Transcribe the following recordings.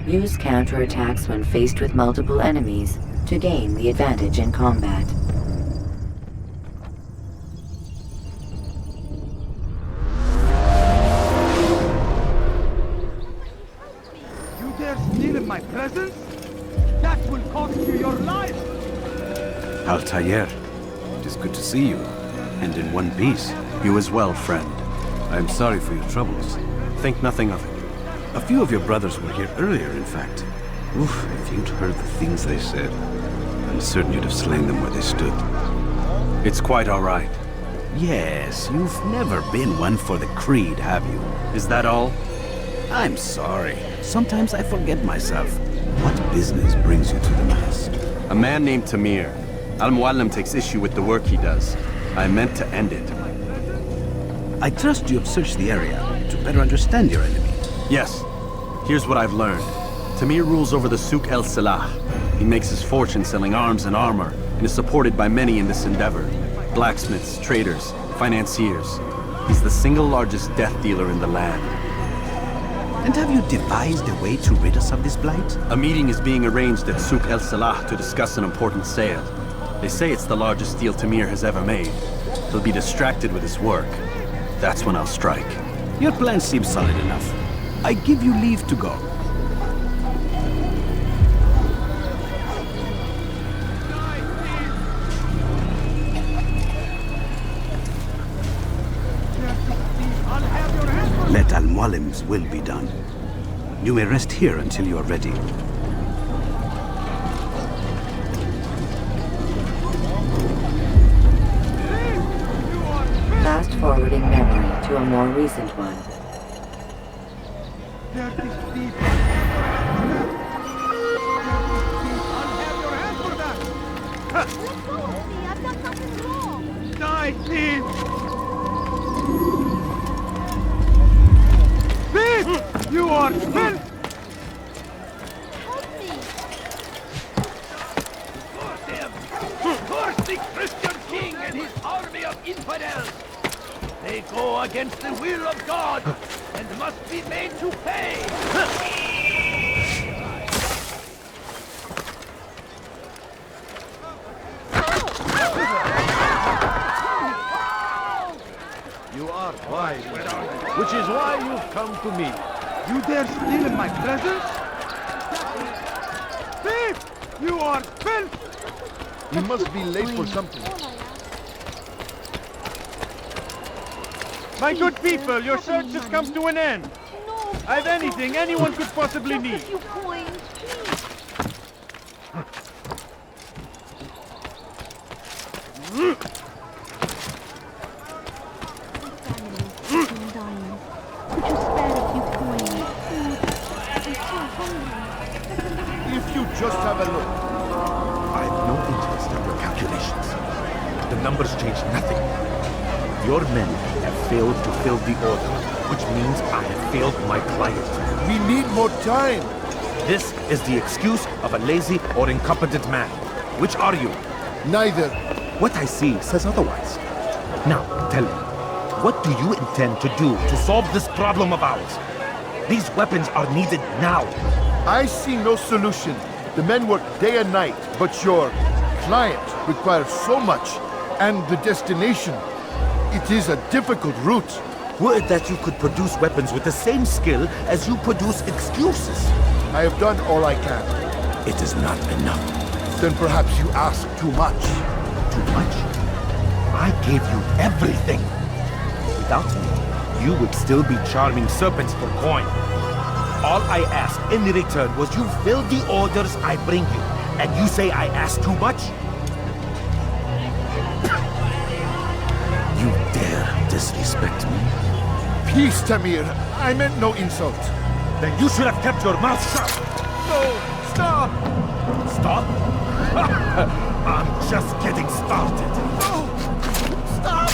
Use counterattacks when faced with multiple enemies to gain the advantage in combat. You dare steal in my presence? That will cost you your life! Altair, it is good to see you, and in one piece. You as well, friend. I am sorry for your troubles. Think nothing of it. A few of your brothers were here earlier, in fact. Oof, if you'd heard the things they said, I'm certain you'd have slain them where they stood. It's quite all right. Yes, you've never been one for the creed, have you? Is that all? I'm sorry. Sometimes I forget myself. What business brings you to the mast? A man named Tamir. Al-Mualim takes issue with the work he does. I meant to end it. I trust you have searched the area to better understand your enemy. Yes. Here's what I've learned. Tamir rules over the Souk El Salah. He makes his fortune selling arms and armor, and is supported by many in this endeavor. Blacksmiths, traders, financiers. He's the single largest death dealer in the land. And have you devised a way to rid us of this blight? A meeting is being arranged at Souk El Salah to discuss an important sale. They say it's the largest deal Tamir has ever made. He'll be distracted with his work. That's when I'll strike. Your plan seems solid enough. I give you leave to go. Let Al-Mualim's will be done. You may rest here until you are ready. Fast forwarding memory to a more recent one. I'll have your hand for that! Let go of me! I've done nothing wrong! Die, thief! Thief! You are filth! Help me! Curse the Christian king and his army of infidels! They go against the will of God and must be made to pay! You are wise, which is why you've come to me. You dare steal in my presence? Thief! You are filth! He must be late for something. My good people, your search has come to an end. No! I've anything anyone could possibly Just need. a few coins, please! My family is dying. Could you spare a few coins? Please. I'm so hungry. If you just have a look. I have no interest in your calculations. The numbers change nothing. Your men have failed to fill the order, which means I have failed my client. We need more time. This is the excuse of a lazy or incompetent man. Which are you? Neither. What I see says otherwise. Now, tell me, what do you intend to do to solve this problem of ours? These weapons are needed now. I see no solution. The men work day and night, but your client requires so much, and the destination. It is a difficult route. Were it that you could produce weapons with the same skill as you produce excuses. I have done all I can. It is not enough. Then perhaps you ask too much. Too much? I gave you everything. Without me, you would still be charming serpents for coin. All I ask in return was you fill the orders I bring you. And you say I ask too much? You dare disrespect me? Peace, Tamir. I meant no insult. Then you should have kept your mouth shut. No, stop! Stop? I'm just getting started. No! Stop!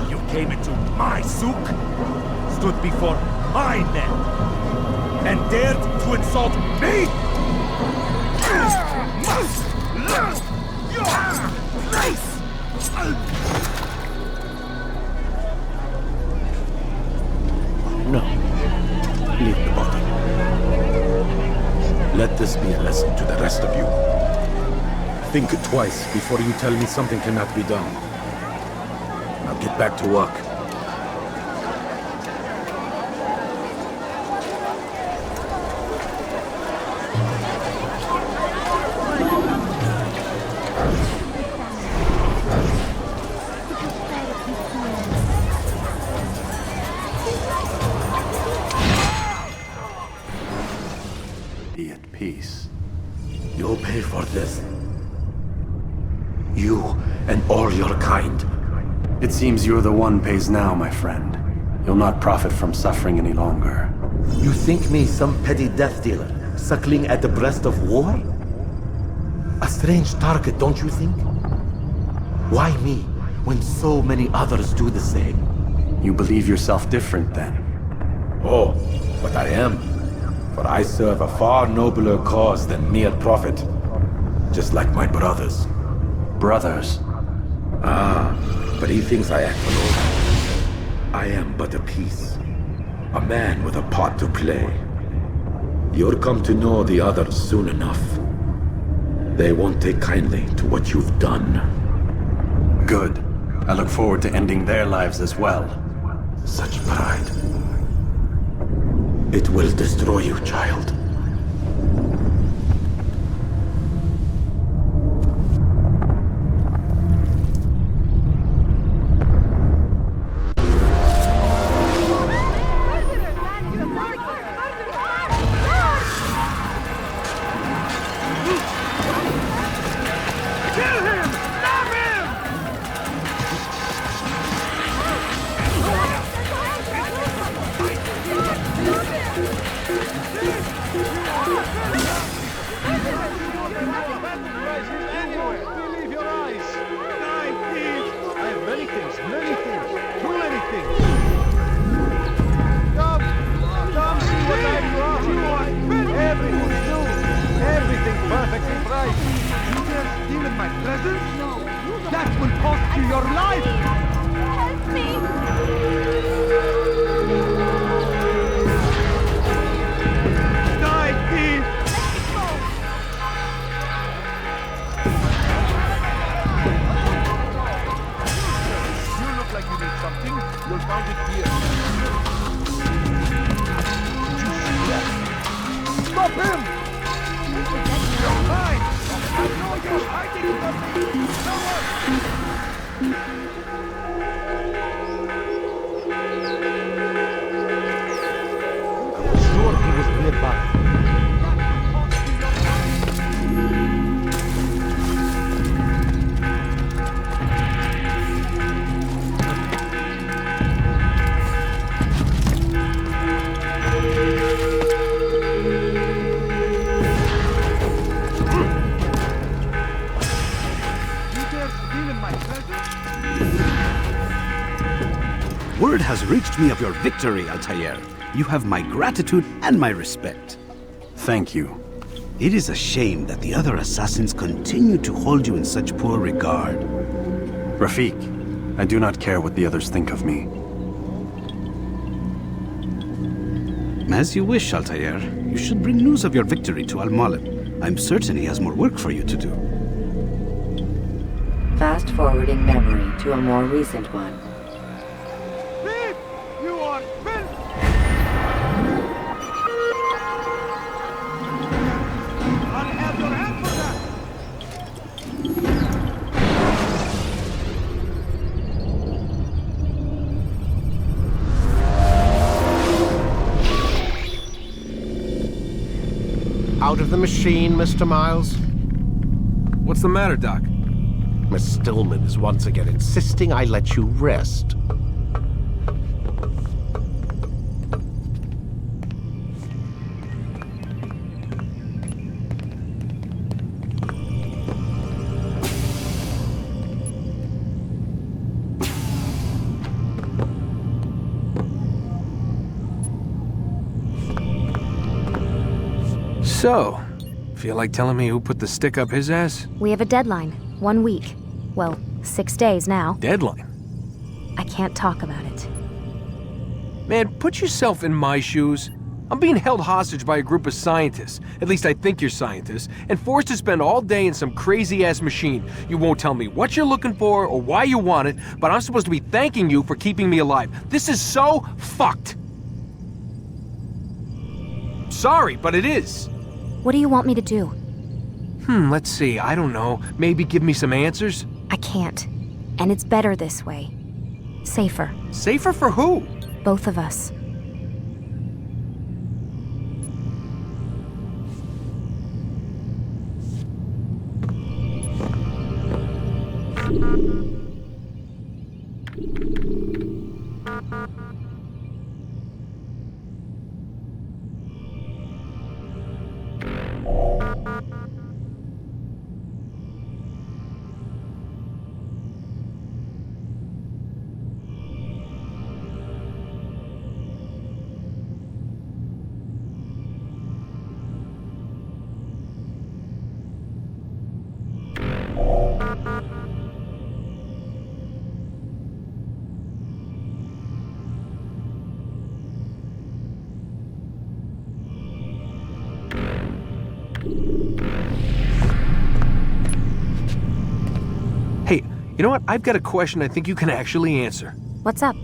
You came into my souk, stood before my men, and dared to insult me? You must learn your place! Leave the body. Let this be a lesson to the rest of you. Think twice before you tell me something cannot be done. Now get back to work. Be at peace. You'll pay for this. You and all your kind. It seems you're the one pays now, my friend. You'll not profit from suffering any longer. You think me some petty death dealer, suckling at the breast of war? A strange target, don't you think? Why me, when so many others do the same? You believe yourself different, then? Oh, but I am. For I serve a far nobler cause than mere profit. Just like my brothers. Brothers? Ah, but he thinks I act alone. I am but a piece. A man with a part to play. You'll come to know the others soon enough. They won't take kindly to what you've done. Good. I look forward to ending their lives as well. Such pride. It will destroy you, child. Believe your eyes. I have many things. Too many things. Come see what I brought. Everything new. Everything perfectly priced. You dare steal in my presence? That will cost you your life. Help Die, thief! You look like you need something. You'll find it here. Did you see that? Stop him! You're mine! I know you're hiding from me! Someone! I was sure he was nearby. Word has reached me of your victory, Altair. You have my gratitude and my respect. Thank you. It is a shame that the other assassins continue to hold you in such poor regard. Rafik, I do not care what the others think of me. As you wish, Altair. You should bring news of your victory to Al-Malib. I'm certain he has more work for you to do. Fast forwarding memory to a more recent one. Thief! You are filth! I'll have your hand for that! Out of the machine, Mr. Miles? What's the matter, Doc? Miss Stillman is once again insisting I let you rest. So, feel like telling me who put the stick up his ass? We have a deadline. 1 week. Well, 6 days now. Deadline? I can't talk about it. Man, put yourself in my shoes. I'm being held hostage by a group of scientists, at least I think you're scientists, and forced to spend all day in some crazy-ass machine. You won't tell me what you're looking for or why you want it, but I'm supposed to be thanking you for keeping me alive. This is so fucked. Sorry, but it is. What do you want me to do? Let's see, I don't know. Maybe give me some answers? I can't. And it's better this way. Safer. Safer for who? Both of us. Hey, you know what? I've got a question I think you can actually answer. What's up?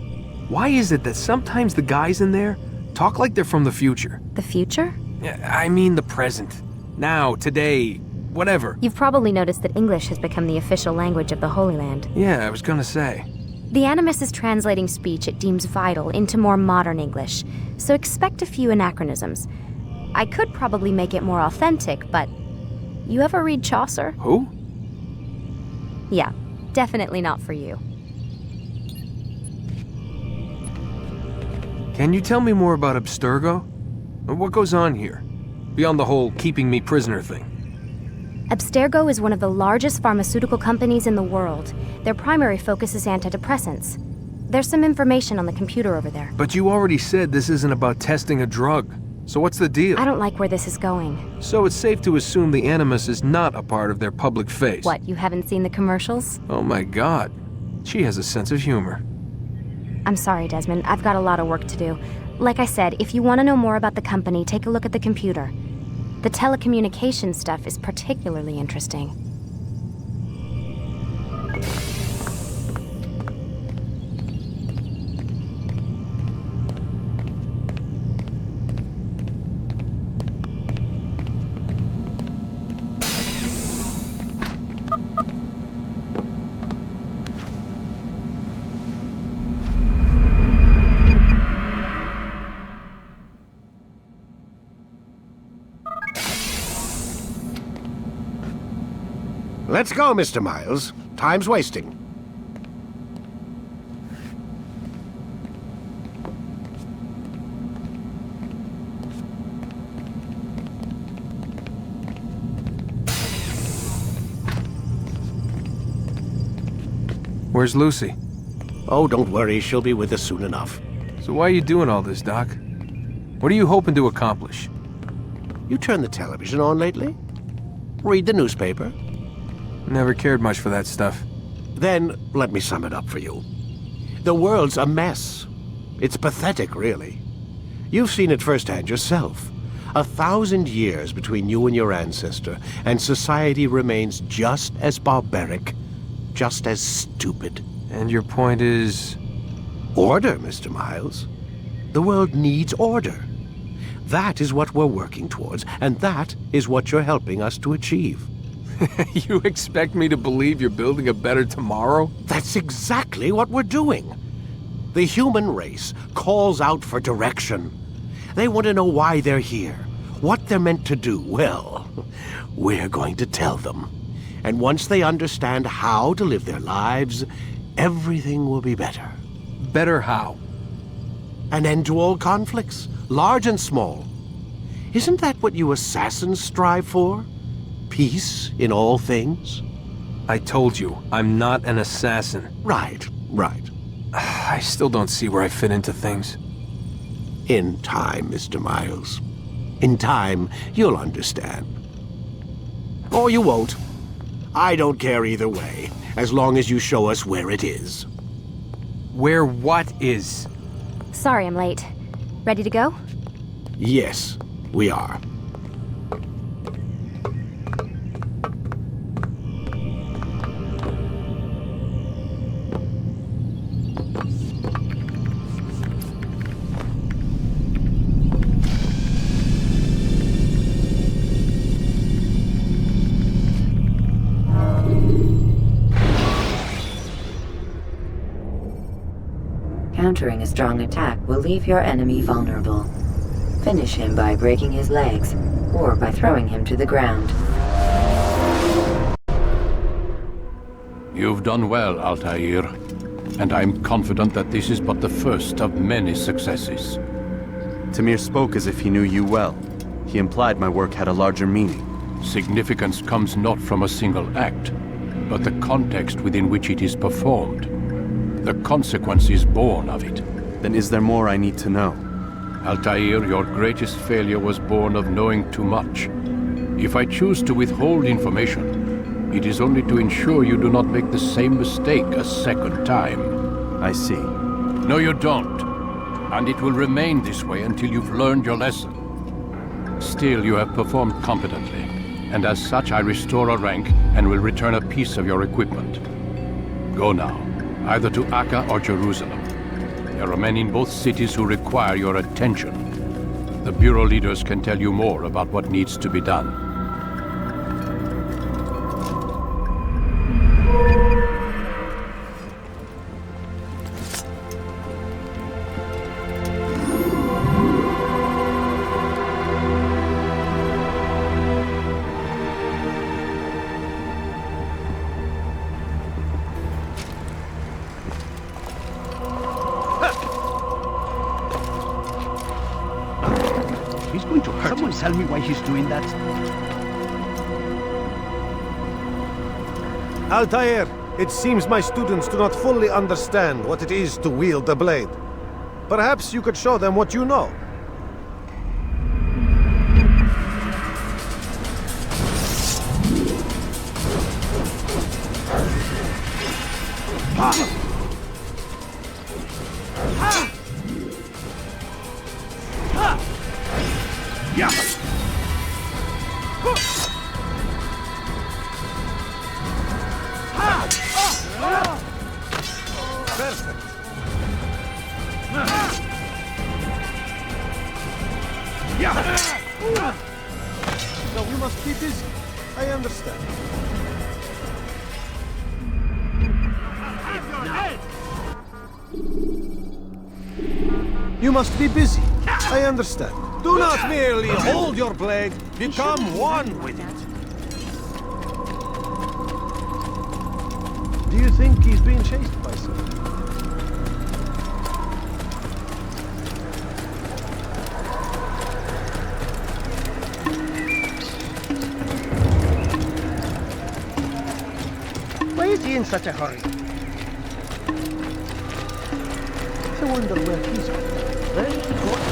Why is it that sometimes the guys in there talk like they're from the future? The future? I mean the present. Now, today, whatever. You've probably noticed that English has become the official language of the Holy Land. Yeah, I was gonna say. The Animus is translating speech it deems vital into more modern English, so expect a few anachronisms. I could probably make it more authentic, but... You ever read Chaucer? Who? Yeah, definitely not for you. Can you tell me more about Abstergo? What goes on here? Beyond the whole keeping me prisoner thing. Abstergo is one of the largest pharmaceutical companies in the world. Their primary focus is antidepressants. There's some information on the computer over there. But you already said this isn't about testing a drug. So what's the deal? I don't like where this is going. So it's safe to assume the Animus is not a part of their public face. What, you haven't seen the commercials? Oh my god. She has a sense of humor. I'm sorry, Desmond. I've got a lot of work to do. Like I said, if you want to know more about the company, take a look at the computer. The telecommunications stuff is particularly interesting. Let's go, Mr. Miles. Time's wasting. Where's Lucy? Oh, don't worry. She'll be with us soon enough. So why are you doing all this, Doc? What are you hoping to accomplish? You turned the television on lately? Read the newspaper? Never cared much for that stuff. Then, let me sum it up for you. The world's a mess. It's pathetic, really. You've seen it firsthand yourself. 1,000 years between you and your ancestor, and society remains just as barbaric, just as stupid. And your point is? Order, Mr. Miles. The world needs order. That is what we're working towards, and that is what you're helping us to achieve. You expect me to believe you're building a better tomorrow? That's exactly what we're doing. The human race calls out for direction. They want to know why they're here, what they're meant to do. Well, we're going to tell them. And once they understand how to live their lives, everything will be better. Better how? An end to all conflicts, large and small. Isn't that what you assassins strive for? Peace in all things? I told you, I'm not an assassin. Right, right. I still don't see where I fit into things. In time, Mr. Miles. In time, you'll understand. Or you won't. I don't care either way, as long as you show us where it is. Where what is? Sorry I'm late. Ready to go? Yes, we are. Countering a strong attack will leave your enemy vulnerable. Finish him by breaking his legs, or by throwing him to the ground. You've done well, Altair, and I'm confident that this is but the first of many successes. Tamir spoke as if he knew you well. He implied my work had a larger meaning. Significance comes not from a single act, but the context within which it is performed. The consequence is born of it. Then is there more I need to know? Altair, your greatest failure was born of knowing too much. If I choose to withhold information, it is only to ensure you do not make the same mistake a second time. I see. No, you don't. And it will remain this way until you've learned your lesson. Still, you have performed competently, and as such I restore a rank and will return a piece of your equipment. Go now, either to Acre or Jerusalem. There are men in both cities who require your attention. The Bureau leaders can tell you more about what needs to be done. He's going to hurt. Someone tell me why he's doing that. Altair, it seems my students do not fully understand what it is to wield the blade. Perhaps you could show them what you know. So we must be busy. I understand. You must be busy. I understand. Do not merely hold your blade, become one with it. Do you think he's being chased by someone? Why is he in such a hurry? I wonder where he's going. Where is he going?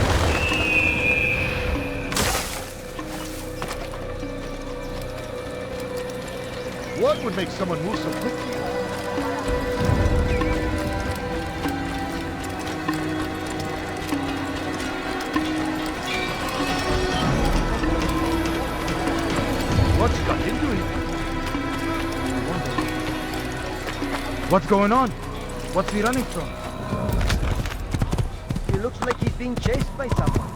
What would make someone move so quickly? What's got into him? What's going on? What's he running from? He looks like he's being chased by someone.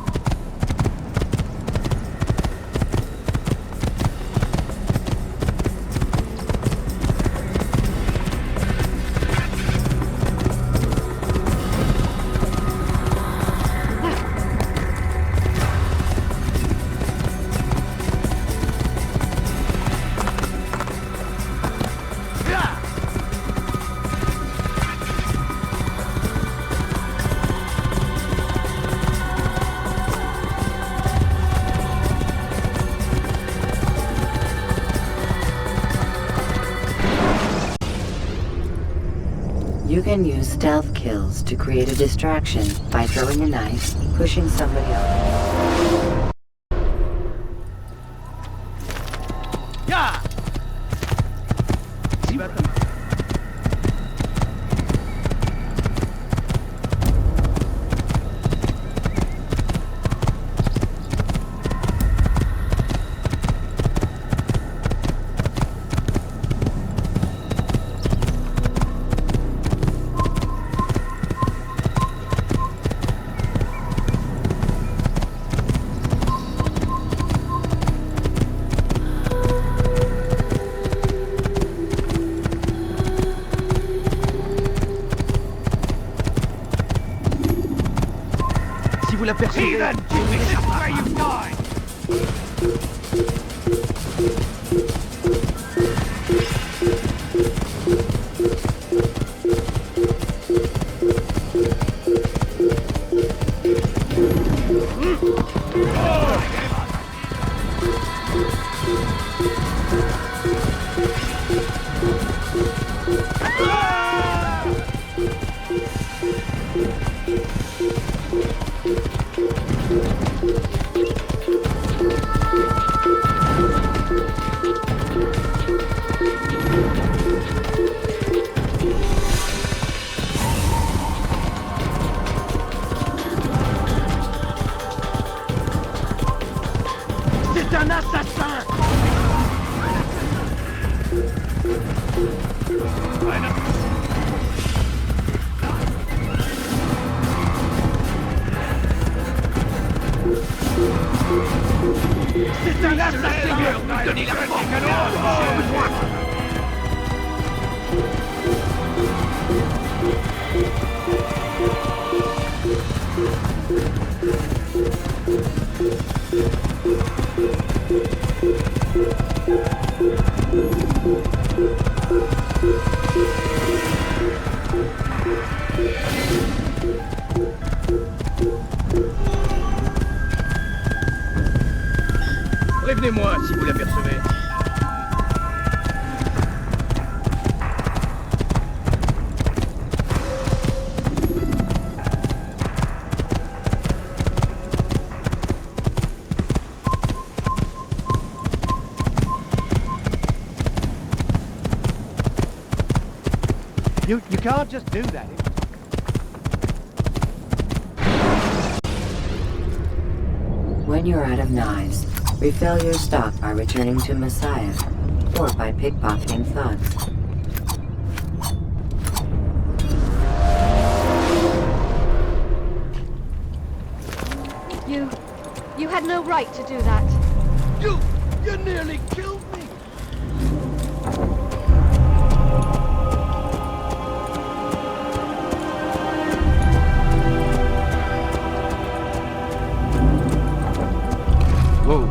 You can use stealth kills to create a distraction by throwing a knife, pushing somebody off. Yeah! si vous l'apercevez. Heathen! This is where you die! C'est un assassin! C'est un assassin! Donnez la force à nous! Prévenez-moi si vous l'apercevez. You can't just do that. When you're out of knives, refill your stock by returning to Messiah, or by pickpocketing thugs. You had no right to do that. You nearly killed me! Whoa.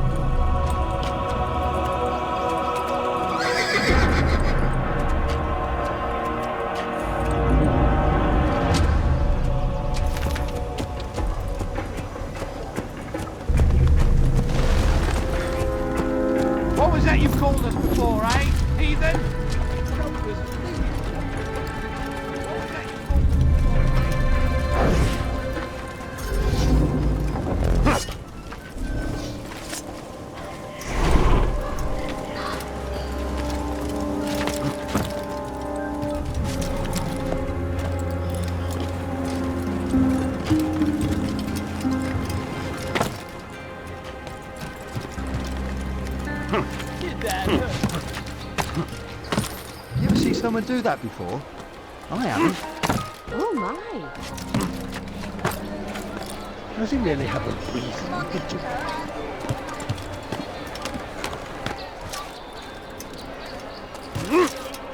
What was that you called us before, eh? Heathen? You ever see someone do that before? I haven't. Oh my. Does he really have a reason?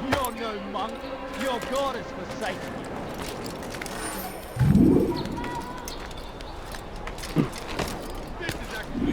You're no monk. Your God has forsaken you. This is actually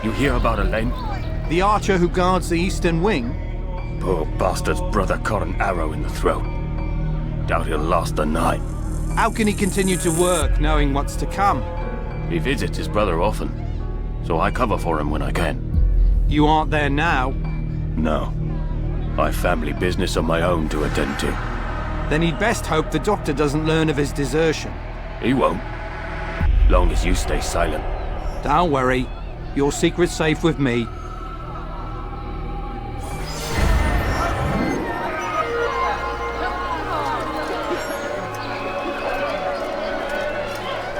You hear about Elaine? The archer who guards the eastern wing? Poor bastard's brother caught an arrow in the throat. Doubt he'll last the night. How can he continue to work, knowing what's to come? He visits his brother often, so I cover for him when I can. You aren't there now? No. I've family business of my own to attend to. Then he'd best hope the doctor doesn't learn of his desertion. He won't. Long as you stay silent. Don't worry. Your secret's safe with me.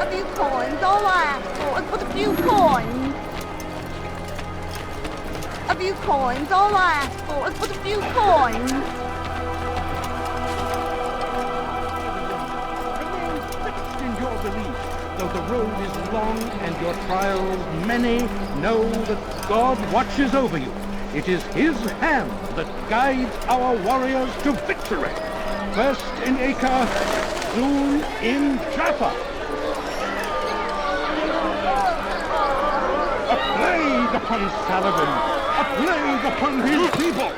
A few coins, all right. few coins. A few coins. All I ask for is but a few coins. Remain fixed in your belief. Though the road is long and your trials many, know that God watches over you. It is His hand that guides our warriors to victory. First in Acre, soon in Jaffa. A plague upon Saladin, a plague upon his people.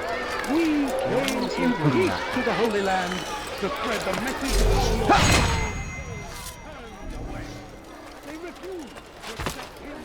We came in peace to the Holy Land to spread the message. They refuse to accept him.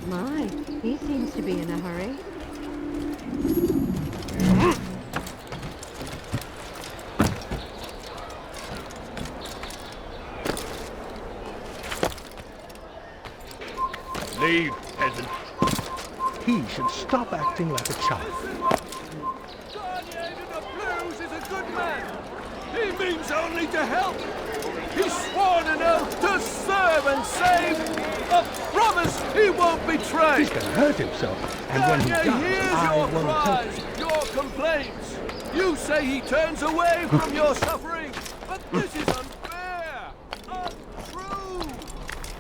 My, he seems to be in a hurry. Leave, peasant. He should stop acting like a child. Garnier the Blues is a good man. He means only to help. He's sworn an oath to serve and save. A promise he won't betray. He's gonna hurt himself, and when he Garnier does, hears I your won't help cries, him. your complaints. You say he turns away from your suffering, but this is unfair, untrue.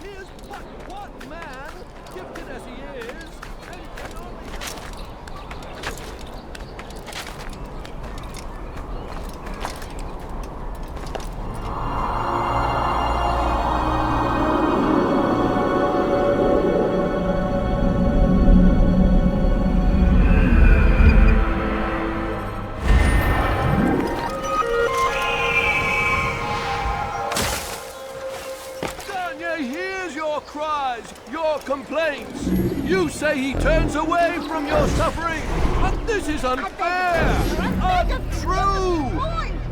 He is but one man, gifted as he is, and can only... Garnier hears your cries, your complaints. You say he turns away from your suffering, but this is unfair, untrue.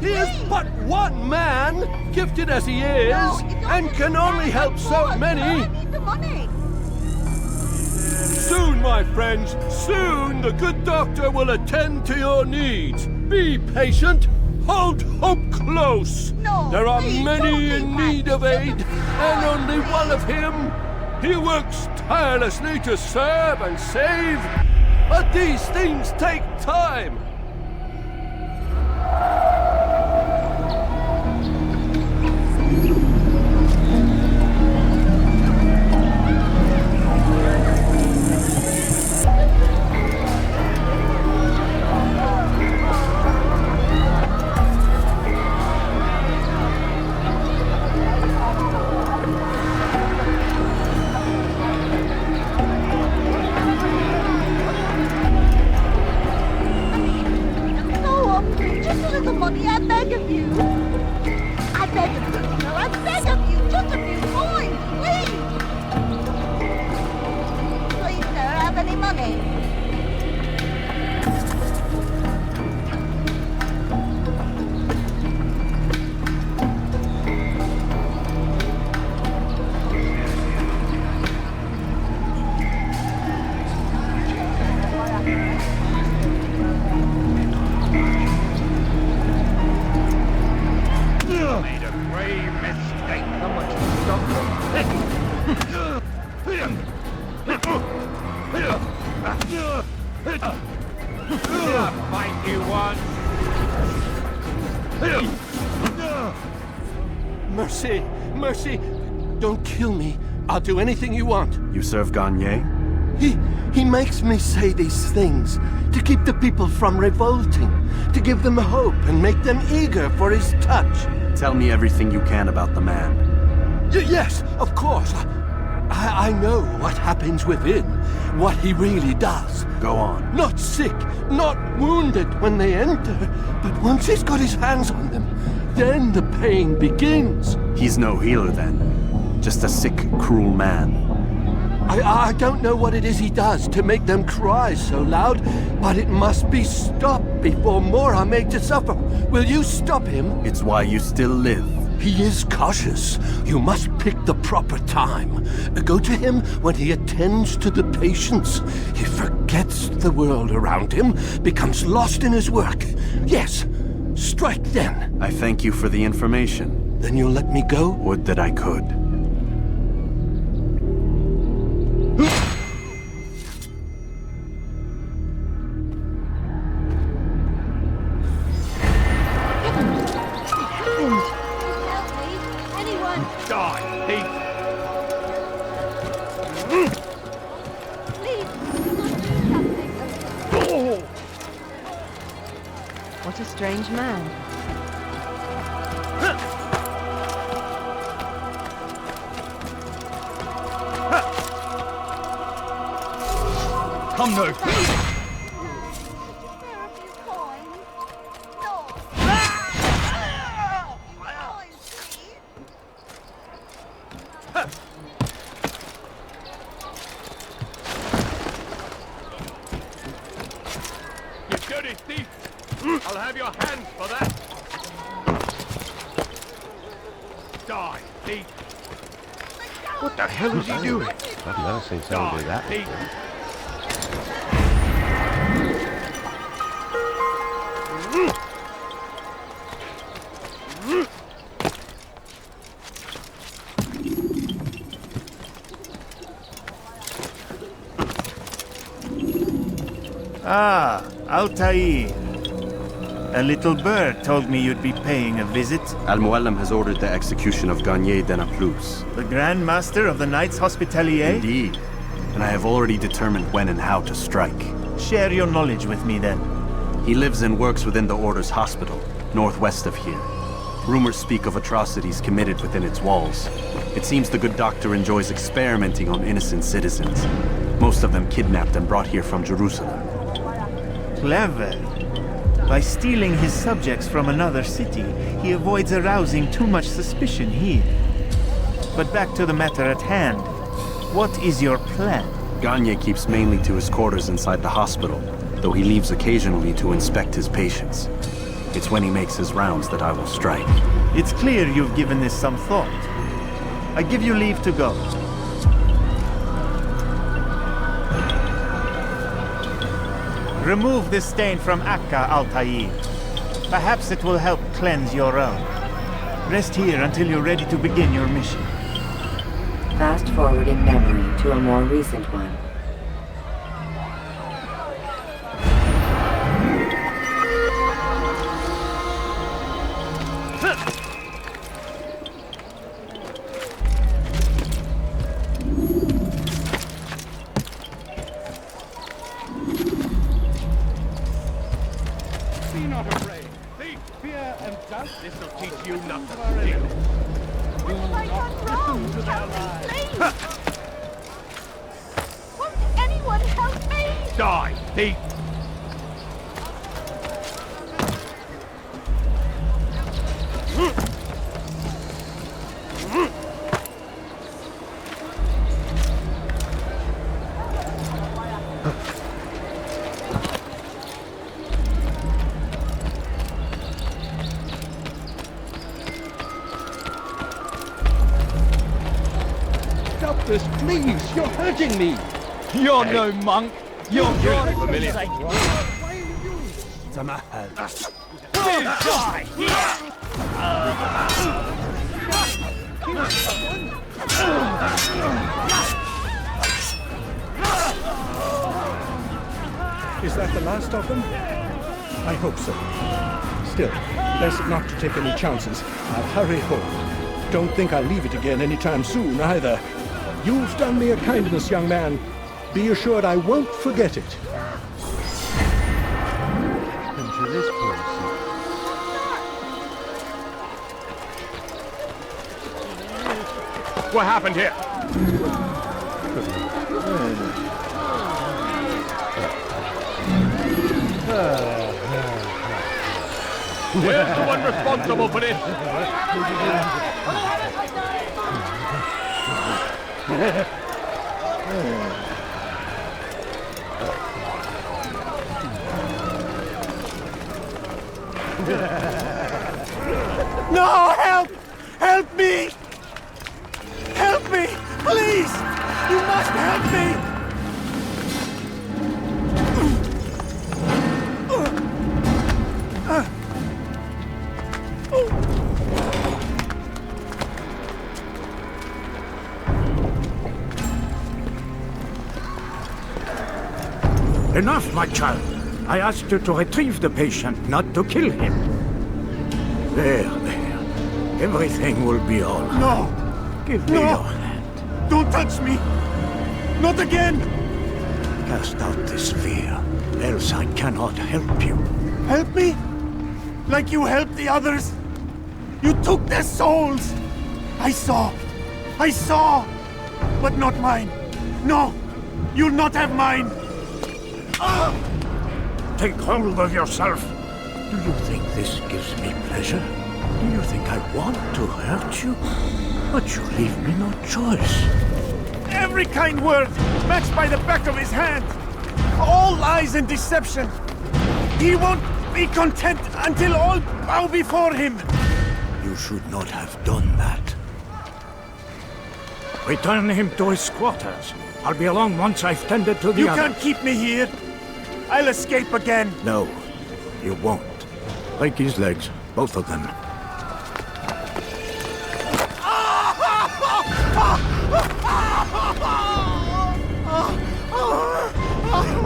He is but one man, gifted as he is, and can only help so many. Soon, my friends, soon the good doctor will attend to your needs. Be patient. Hold hope close. There are many in need of aid, and only one of him. He works tirelessly to serve and save, but these things take time. Just a little money, I beg of you. I beg of you, sir. I beg of you. Just a few coins, please. Please, sir, have any money? Made a grave mistake. Someone should stop them. Fight you once. Mercy, mercy. Don't kill me. I'll do anything you want. You serve Garnier? He makes me say these things to keep the people from revolting, to give them hope and make them eager for his touch. Tell me everything you can about the man. Yes, of course. I know what happens within, what he really does. Go on. Not sick, not wounded when they enter, but once he's got his hands on them, then the pain begins. He's no healer then. Just a sick, cruel man. I don't know what it is he does to make them cry so loud, but it must be stopped before more are made to suffer. Will you stop him? It's why you still live. He is cautious. You must pick the proper time. Go to him when he attends to the patients. He forgets the world around him, becomes lost in his work. Yes, strike then. I thank you for the information. Then you'll let me go? Would that I could. What a strange man. Come no You dirty thief! I'll have your hands for that! Die, thief! What the hell is he doing? I've never seen someone do that. Thief! Ah, Altair. A little bird told me you'd be paying a visit. Al-Muallim has ordered the execution of Garnier de Naplouse. The Grand Master of the Knights Hospitalier? Indeed. And I have already determined when and how to strike. Share your knowledge with me then. He lives and works within the Order's hospital, northwest of here. Rumors speak of atrocities committed within its walls. It seems the good doctor enjoys experimenting on innocent citizens. Most of them kidnapped and brought here from Jerusalem. Clever. By stealing his subjects from another city, he avoids arousing too much suspicion here. But back to the matter at hand. What is your plan? Garnier keeps mainly to his quarters inside the hospital, though he leaves occasionally to inspect his patients. It's when he makes his rounds that I will strike. It's clear you've given this some thought. I give you leave to go. Remove this stain from Akka, Altair. Perhaps it will help cleanse your own. Rest here until you're ready to begin your mission. Fast-forwarding memory to a more recent one. Be not afraid. Thief, fear, and doubt. This will teach you not to fear. Do not listen to their lies. Won't anyone help me? Die, thief! Stop this, please! You're hurting me! You're no monk! You're very familiar! Die! Is that the last of them? I hope so. Still, best not to take any chances. I'll hurry home. Don't think I'll leave it again anytime soon, either. You've done me a kindness, young man. Be assured I won't forget it. To this person. what happened here. Where's the one responsible for this? No, help! Help me! Help me! Please! You must help me! Enough, my child. I asked you to retrieve the patient, not to kill him. There. Everything will be all right. No! Give me your hand. Don't touch me! Not again! Cast out this fear, else I cannot help you. Help me? Like you helped the others? You took their souls! I saw! But not mine! No! You'll not have mine! Take hold of yourself. Do you think this gives me pleasure? Do you think I want to hurt you? But you leave me no choice. Every kind word matched by the back of his hand! All lies and deception! He won't be content until all bow before him! You should not have done that. Return him to his quarters. I'll be along once I've tended to the You others. can't keep me here! I'll escape again! No, you won't. Break his legs, both of them.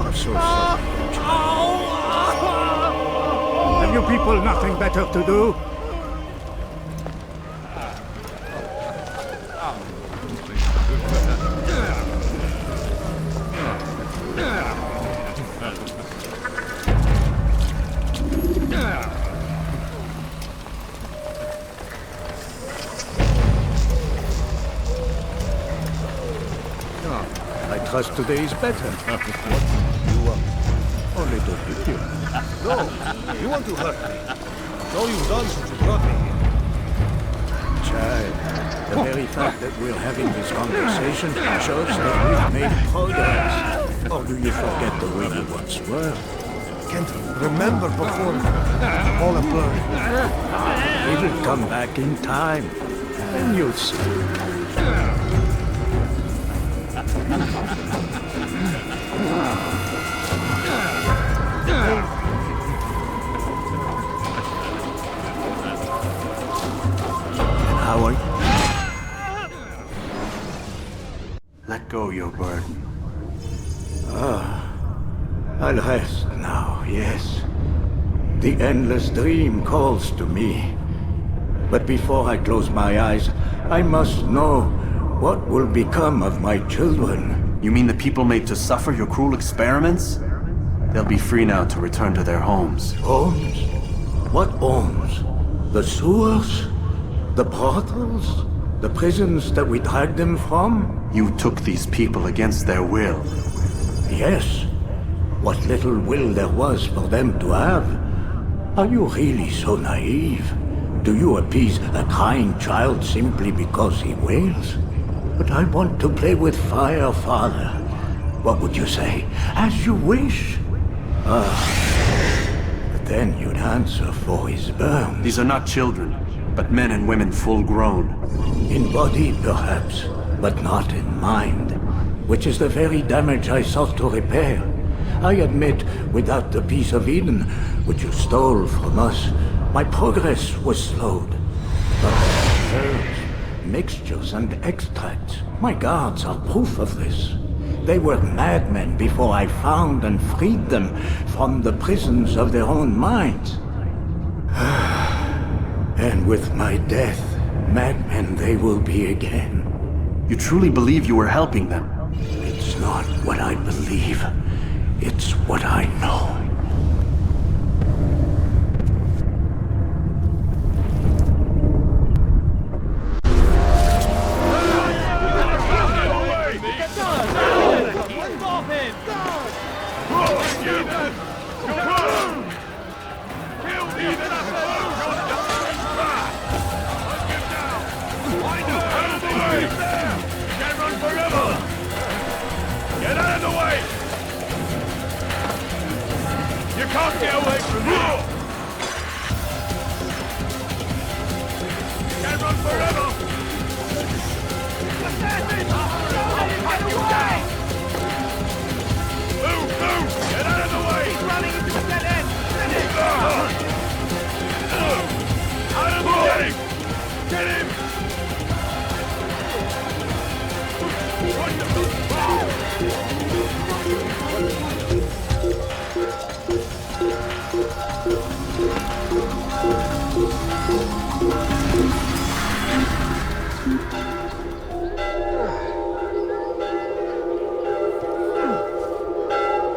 I'm so sorry. Have you people nothing better to do? I trust today is better. You only to hit you. No, you want to hurt me. It's all you've done since you brought me here. Child, the very fact that we're having this conversation shows that we've made progress. Or do you forget the way you once were? Can't remember before all a blur. It'll come back in time, and you'll see. How are you? Let go your burden. I'll rest now, yes. The endless dream calls to me. But before I close my eyes, I must know what will become of my children. You mean the people made to suffer your cruel experiments? They'll be free now to return to their homes. Homes? What homes? The sewers? The brothels? The prisons that we dragged them from? You took these people against their will. Yes. What little will there was for them to have. Are you really so naive? Do you appease a crying child simply because he wails? But I want to play with fire, Father. What would you say? As you wish. But then you'd answer for his burn. These are not children, but men and women full grown. In body, perhaps, but not in mind. Which is the very damage I sought to repair. I admit, without the piece of Eden, which you stole from us, my progress was slowed. But herbs, mixtures, and extracts, my guards are proof of this. They were madmen before I found and freed them from the prisons of their own minds. And with my death, madmen they will be again. You truly believe you were helping them? It's not what I believe. It's what I know. Out of the way! Can't run forever! Get out of the way! You can't get away from me! Can't run forever! Get away! Move! Get out of the way! He's running into the dead end! Out of the way! Get him!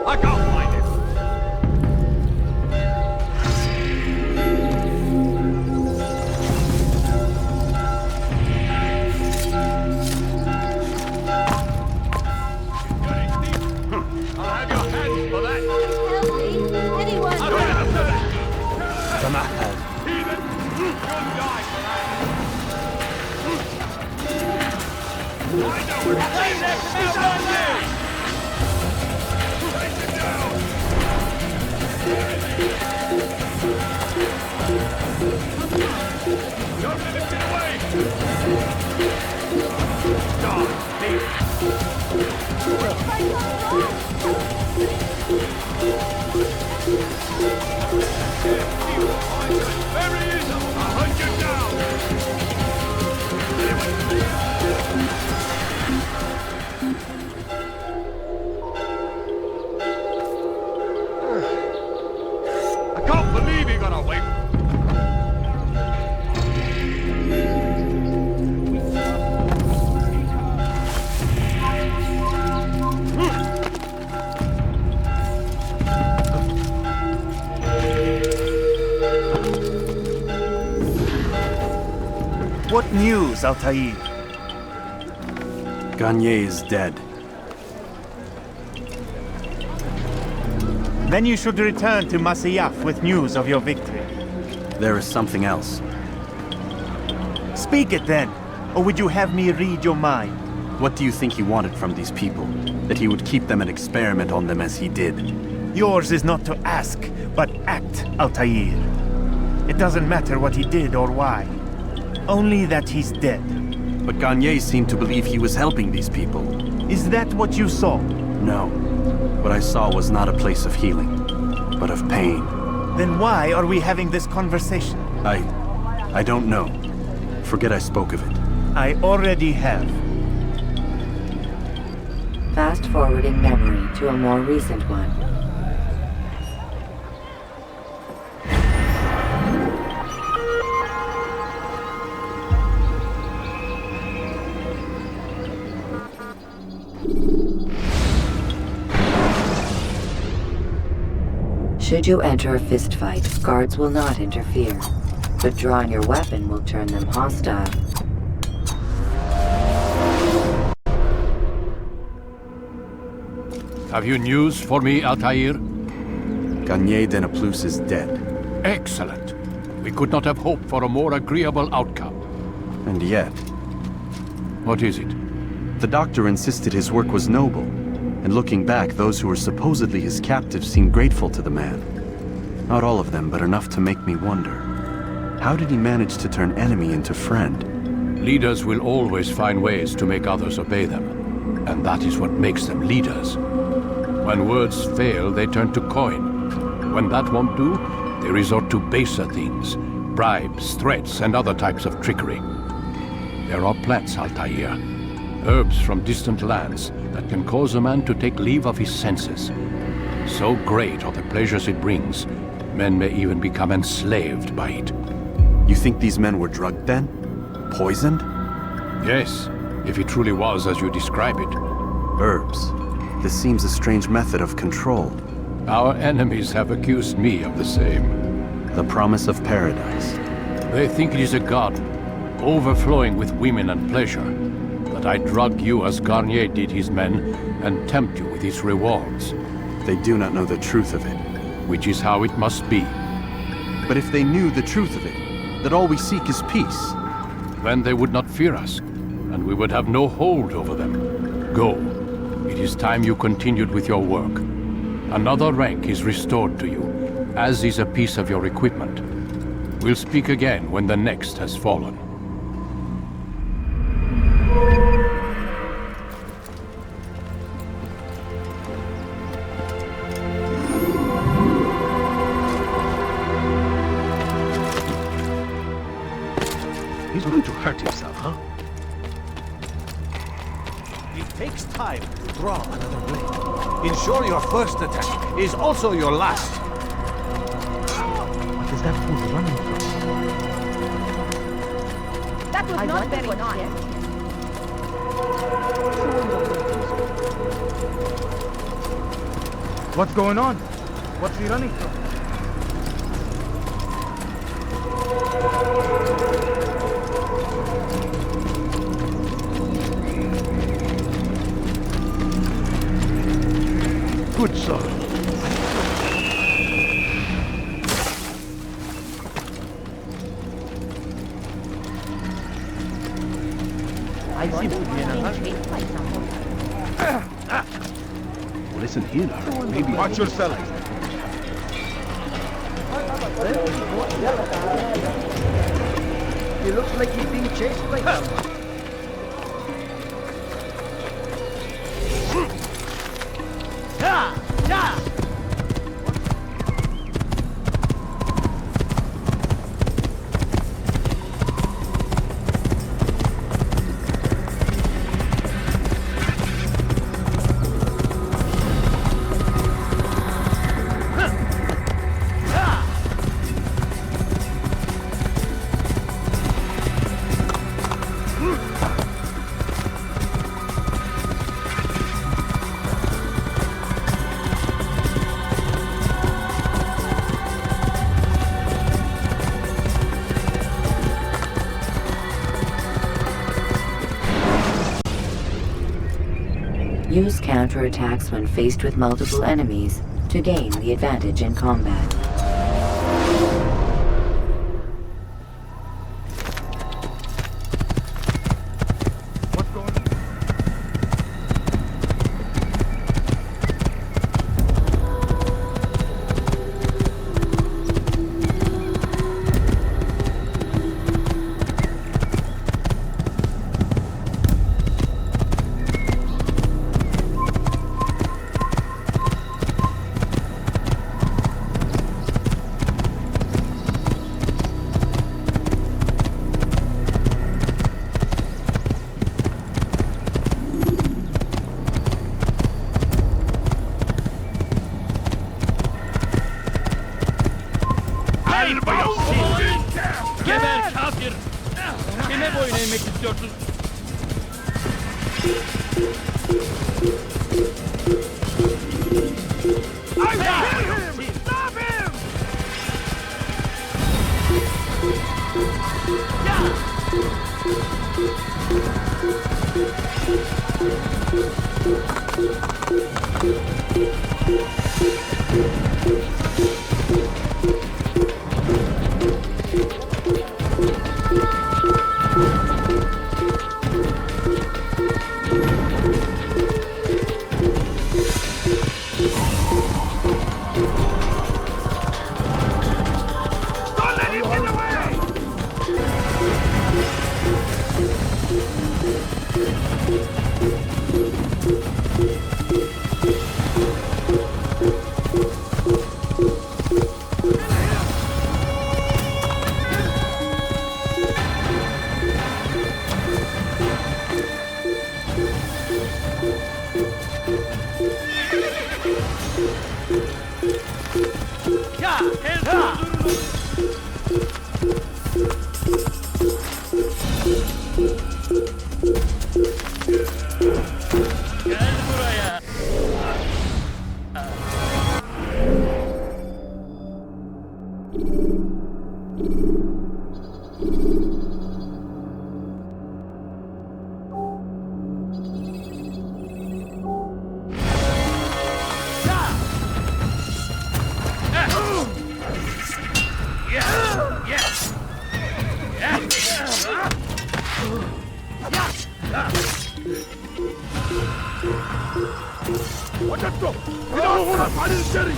I can't find it! I'll have your hands for that! Help me! Anyone! Heathen! You'll die for that! I know where it's He's on there! Take it down! Don't let him get away! Die, thief! There he is! I'll hunt you down! I can't believe he got away! What news, Altair? Garnier is dead. Then you should return to Masyaf with news of your victory. There is something else. Speak it then, or would you have me read your mind? What do you think he wanted from these people? That he would keep them and experiment on them as he did? Yours is not to ask, but act, Altair. It doesn't matter what he did or why. Only that he's dead. But Garnier seemed to believe he was helping these people. Is that what you saw? No. What I saw was not a place of healing, but of pain. Then why are we having this conversation? I don't know. Forget I spoke of it. I already have. Fast-forwarding memory to a more recent one. Should you enter a fistfight, guards will not interfere, but drawing your weapon will turn them hostile. Have you news for me, Altair? Garnier de Naplouse is dead. Excellent. We could not have hoped for a more agreeable outcome. And yet... What is it? The doctor insisted his work was noble, and looking back, those who were supposedly his captives seemed grateful to the man. Not all of them, but enough to make me wonder. How did he manage to turn enemy into friend? Leaders will always find ways to make others obey them, and that is what makes them leaders. When words fail, they turn to coin. When that won't do, they resort to baser things, bribes, threats, and other types of trickery. There are plants, Altair, herbs from distant lands that can cause a man to take leave of his senses. So great are the pleasures it brings, men may even become enslaved by it. You think these men were drugged then? Poisoned? Yes, if it truly was as you describe it. Herbs. This seems a strange method of control. Our enemies have accused me of the same. The promise of paradise. They think it is a garden, overflowing with women and pleasure. That I drug you as Garnier did his men, and tempt you with his rewards. They do not know the truth of it. Which is how it must be. But if they knew the truth of it, that all we seek is peace, Then they would not fear us, and we would have no hold over them. Go. It is time you continued with your work. Another rank is restored to you, as is a piece of your equipment. We'll speak again when the next has fallen. He's going to hurt himself, huh? It takes time to draw another blade. Ensure your first attack is also your last. What is that fool running from? That was not very nice. What's going on? What's he running from? Good son. I seem to be in a hurry. Listen here, now. Maybe. Watch yourself. He looks like he's being chased by someone. Use counterattacks when faced with multiple enemies to gain the advantage in combat. Geber kafir! Kime boyun eğmek istiyorsun? Stop him! 맞았어! 이놈아! 발을 때리!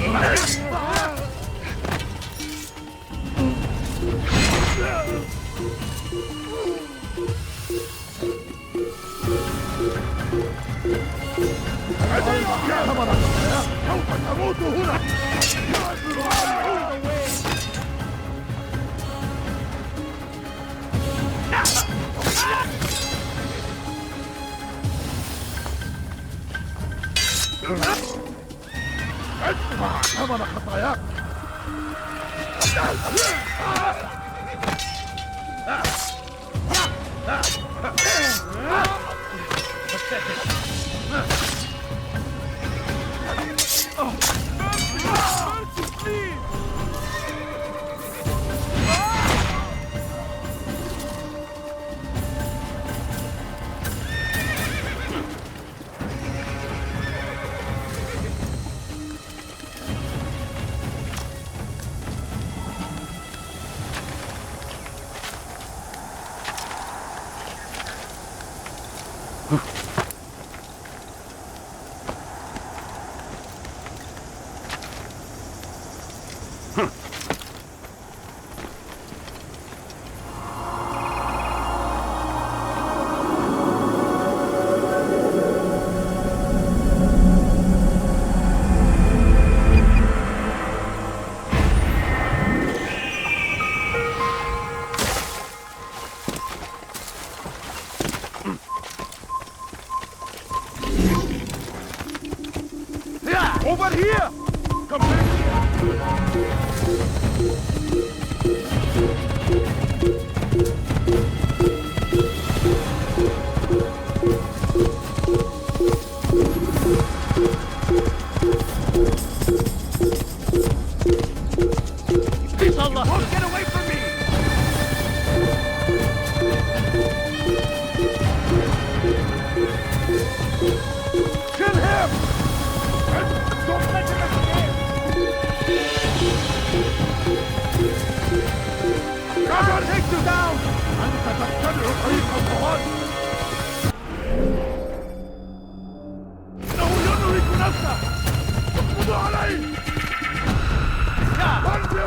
Over here! Come Peace Allah! Don't get away from me! Kill him! Don't let him escape! God takes you down! أنت تبتلع طريق الضوء! إنه يدرك نفسه! اقبضوا عليه! وانزل!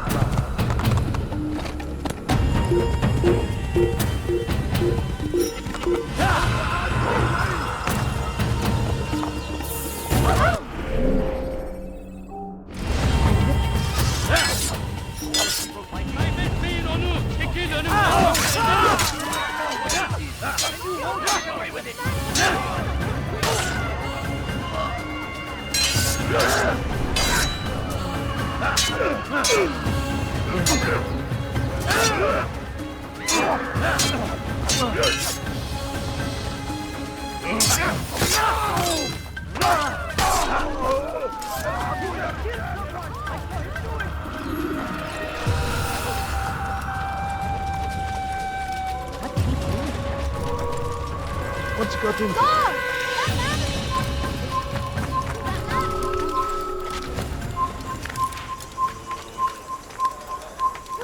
What's got him?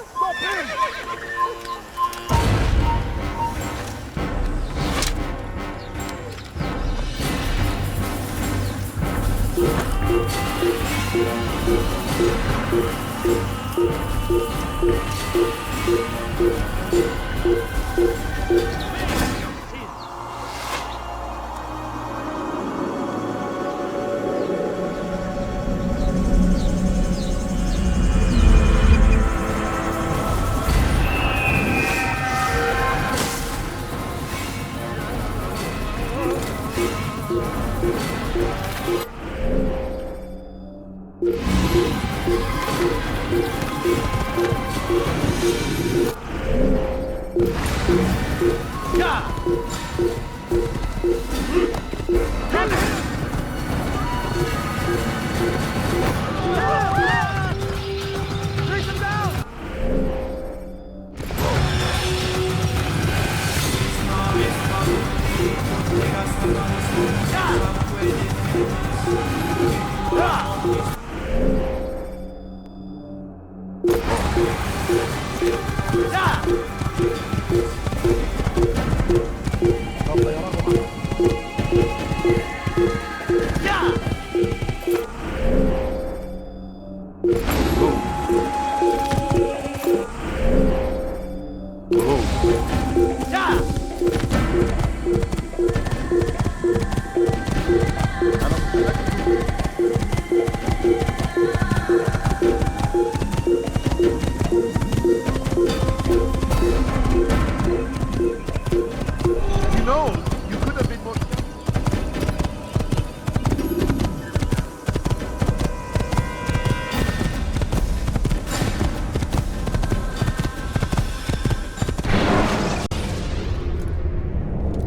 Stop him!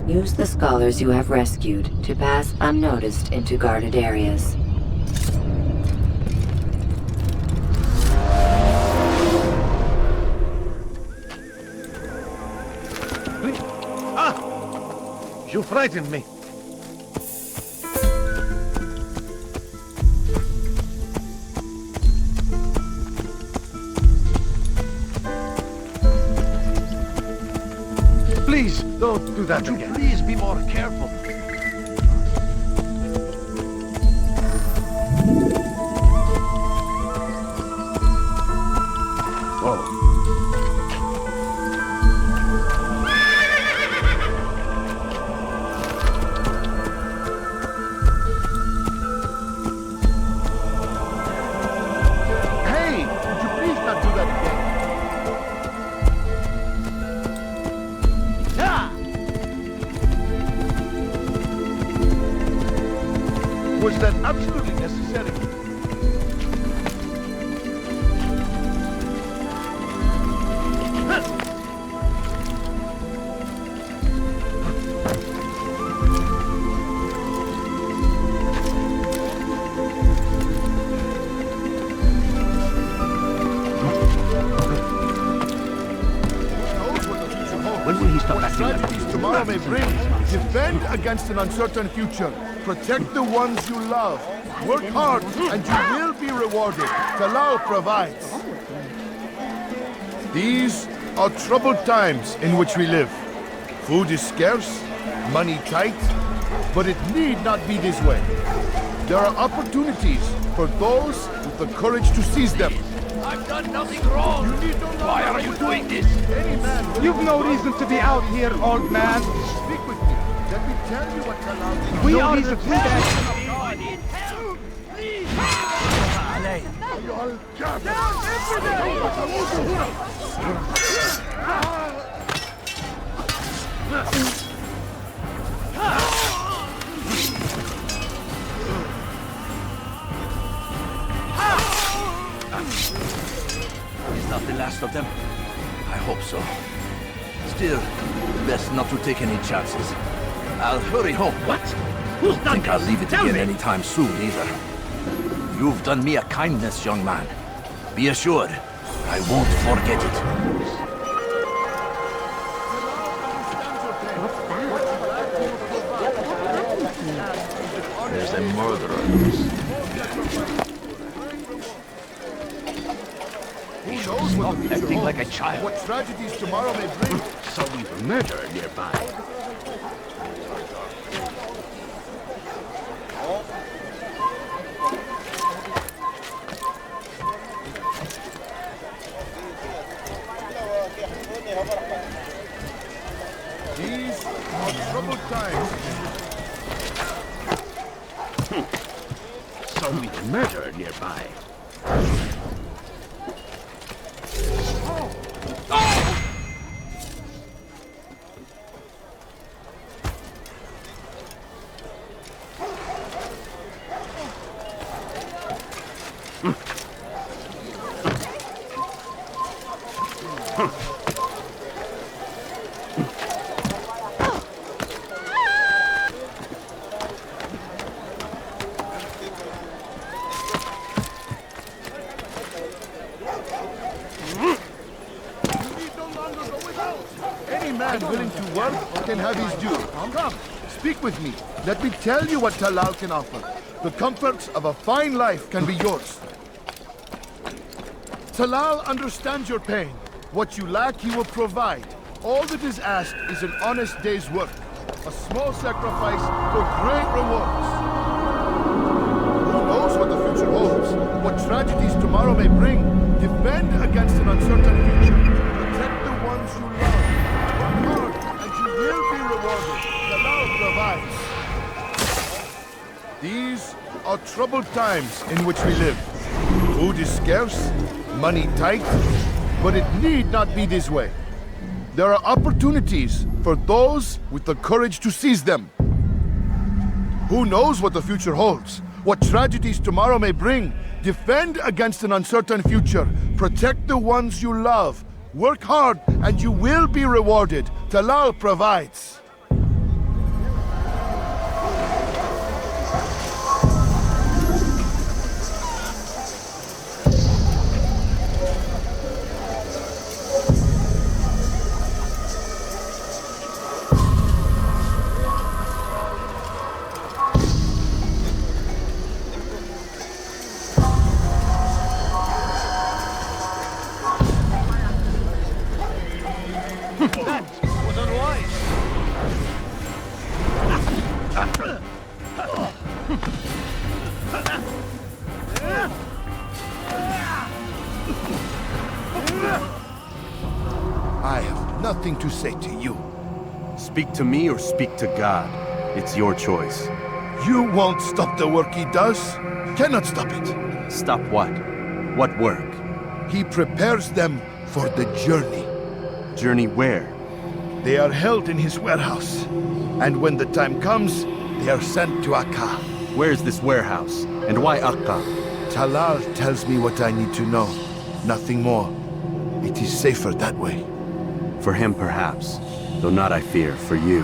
Use the scholars you have rescued to pass unnoticed into guarded areas. You frightened me. Please, don't do that again. Please be more careful. Was that absolutely necessary? When will he stop acting like Tragedies tomorrow may bring. Defend against an uncertain future. Protect the ones you love. Work hard and you will be rewarded. Talal provides. These are troubled times in which we live. Food is scarce, money tight, but it need not be this way. There are opportunities for those with the courage to seize them. I've done nothing wrong. Why are you doing this? You've no reason to be out here, old man. Speak with me. Let me tell you what Talal is. We are the Is that the last of them? I hope so. Still, best not to take any chances. I'll hurry home. What? Don't think I'll leave it again anytime soon, either. You've done me a kindness, young man. Be assured, I won't forget it. There's a murderer loose. Stop acting like a child. What tragedies tomorrow may bring. Some murder nearby. These are troubled times. Some murder nearby. Any man willing to work can have his due. Come, speak with me. Let me tell you what Talal can offer. The comforts of a fine life can be yours. Talal understands your pain. What you lack, he will provide. All that is asked is an honest day's work. A small sacrifice for great rewards. Who knows what the future holds? What tragedies tomorrow may bring? Defend against an uncertain future. Protect the ones you love. Work hard, and you will be rewarded. Talal provides. These are troubled times in which we live. Food is scarce, money tight, but it need not be this way. There are opportunities for those with the courage to seize them. Who knows what the future holds? What tragedies tomorrow may bring? Defend against an uncertain future. Protect the ones you love. Work hard and you will be rewarded. Talal provides. to say to you. Speak to me or speak to God. It's your choice. You won't stop the work he does. Cannot stop it. Stop what? What work? He prepares them for the journey. Journey where? They are held in his warehouse. And when the time comes, they are sent to Akka. Where's this warehouse? And why Akka? Talar tells me what I need to know. Nothing more. It is safer that way. For him, perhaps. Though not, I fear, for you.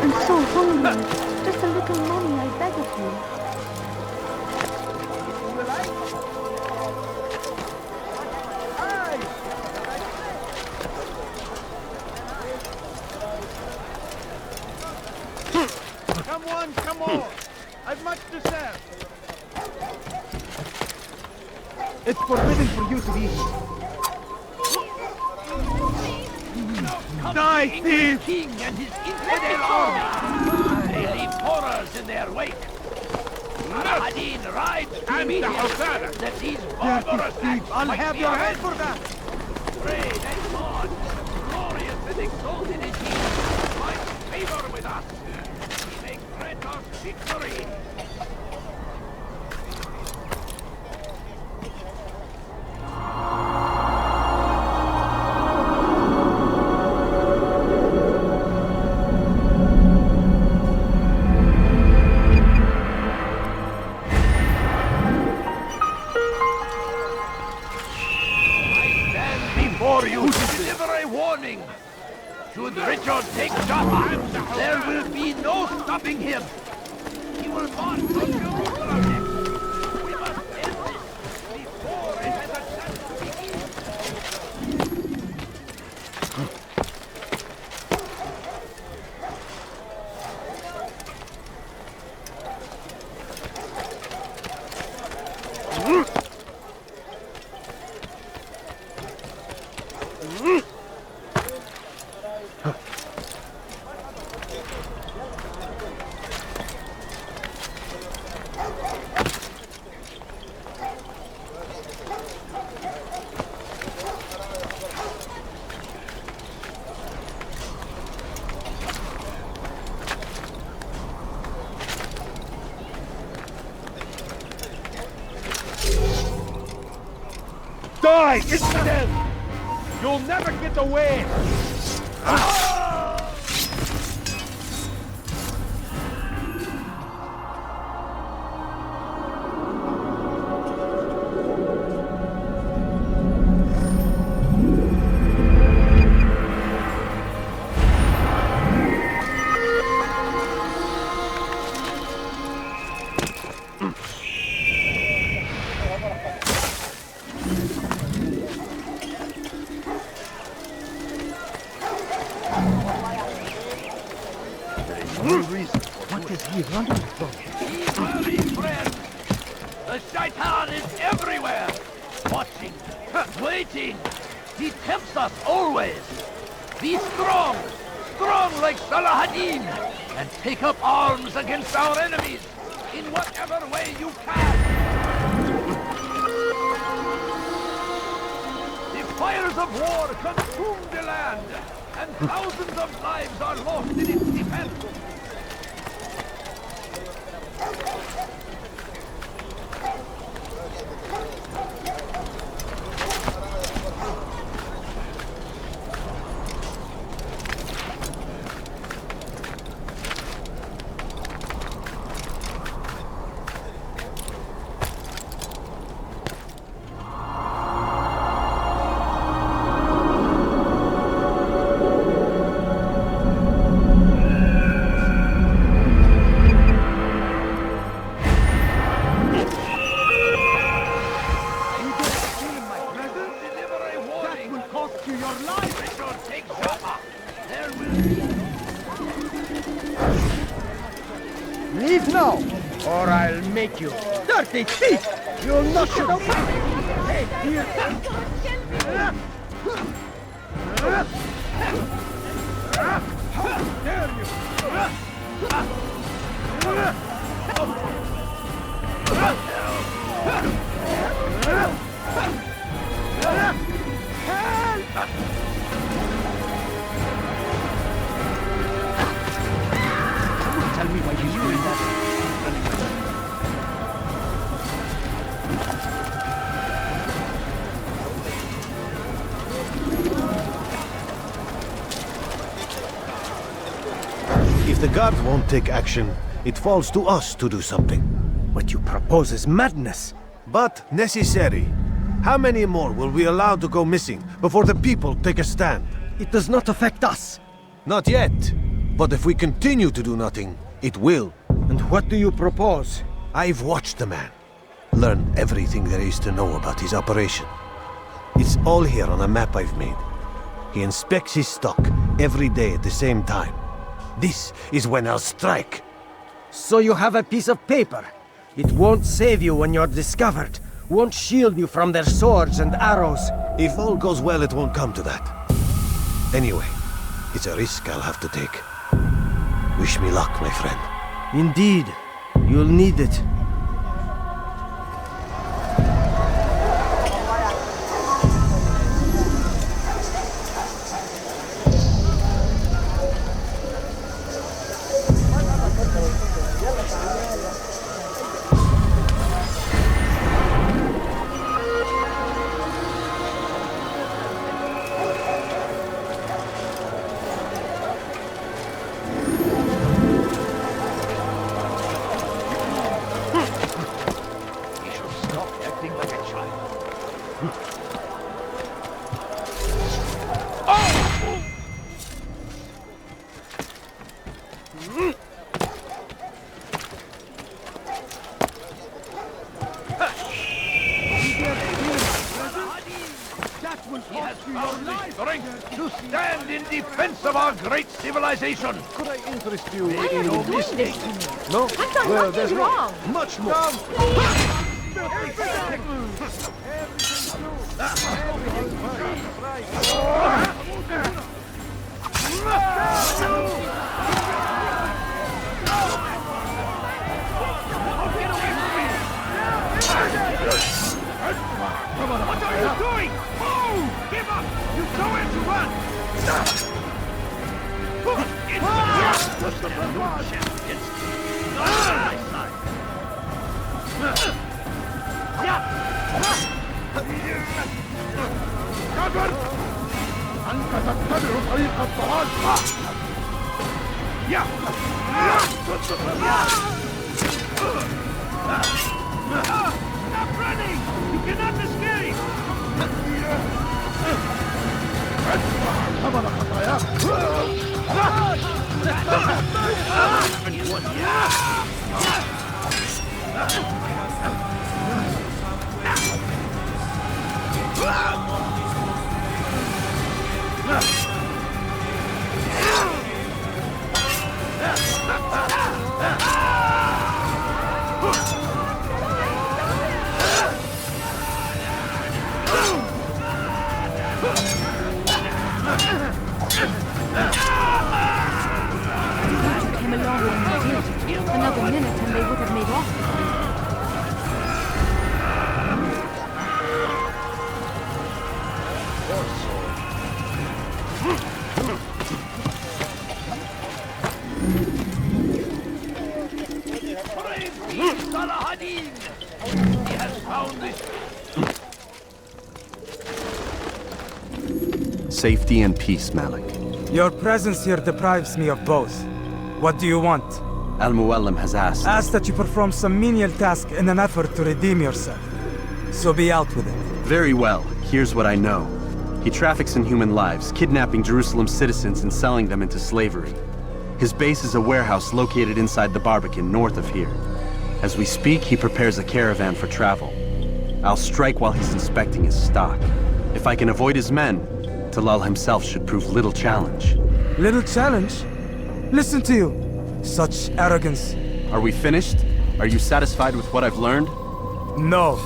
I'm so hungry. Just a little money, I beg of you. Come on! I've much to serve. It's forbidden for you to be here. Die, thief! King and his infidel army! They leave horrors in their wake. Saladin rides immediately that these barbarous acts I'll might have be your head avenged. for that! Pray that God, glorious and exalted is he, find favor with us. He may grant us victory. Before you to deliver a warning. Should Richard take Jaffa, there will be no stopping him. He will march to Jerusalem next. We must end this before it has a chance to begin. Die, infidel! You'll never get away! What is he running from? Eagerly, friend. The Shaitan is everywhere. Watching, waiting. He tempts us always. Be strong, strong like Saladin, and take up arms against our enemies in whatever way you can. The fires of war consume the land, and thousands of lives are lost in its defense. Leave now, or I'll make you. Dirty thief! You'll not get away! Hey, here! Tell me why he's doing that. If the guard won't take action, it falls to us to do something. What you propose is madness. But necessary. How many more will we allow to go missing before the people take a stand? It does not affect us. Not yet. But if we continue to do nothing, it will. And what do you propose? I've watched the man. Learn everything there is to know about his operation. It's all here on a map I've made. He inspects his stock every day at the same time. This is when I'll strike. So you have a piece of paper. It won't save you when you're discovered. Won't shield you from their swords and arrows. If all goes well, it won't come to that. Anyway, it's a risk I'll have to take. Wish me luck, my friend. Indeed. You'll need it. To stand in defense of our great civilization. Could I interest you Why are you doing this to me? No? I've done Well, nothing there's wrong. much more. What are you doing? Move! Give up! You know where to run! It's the new champions. On my side. كبر! أنت تتبع طريق الضلال. Stop running! You cannot escape! Came along when you did. Another minute and they would have made off. Saladin! He has found this. Safety and peace, Malik. Your presence here deprives me of both. What do you want? Al-Muallim has asked. Ask that you perform some menial task in an effort to redeem yourself. So be out with it. Very well. Here's what I know. He traffics in human lives, kidnapping Jerusalem citizens and selling them into slavery. His base is a warehouse located inside the Barbican, north of here. As we speak, he prepares a caravan for travel. I'll strike while he's inspecting his stock. If I can avoid his men, Talal himself should prove little challenge. Little challenge? Listen to you. Such arrogance. Are we finished? Are you satisfied with what I've learned? No.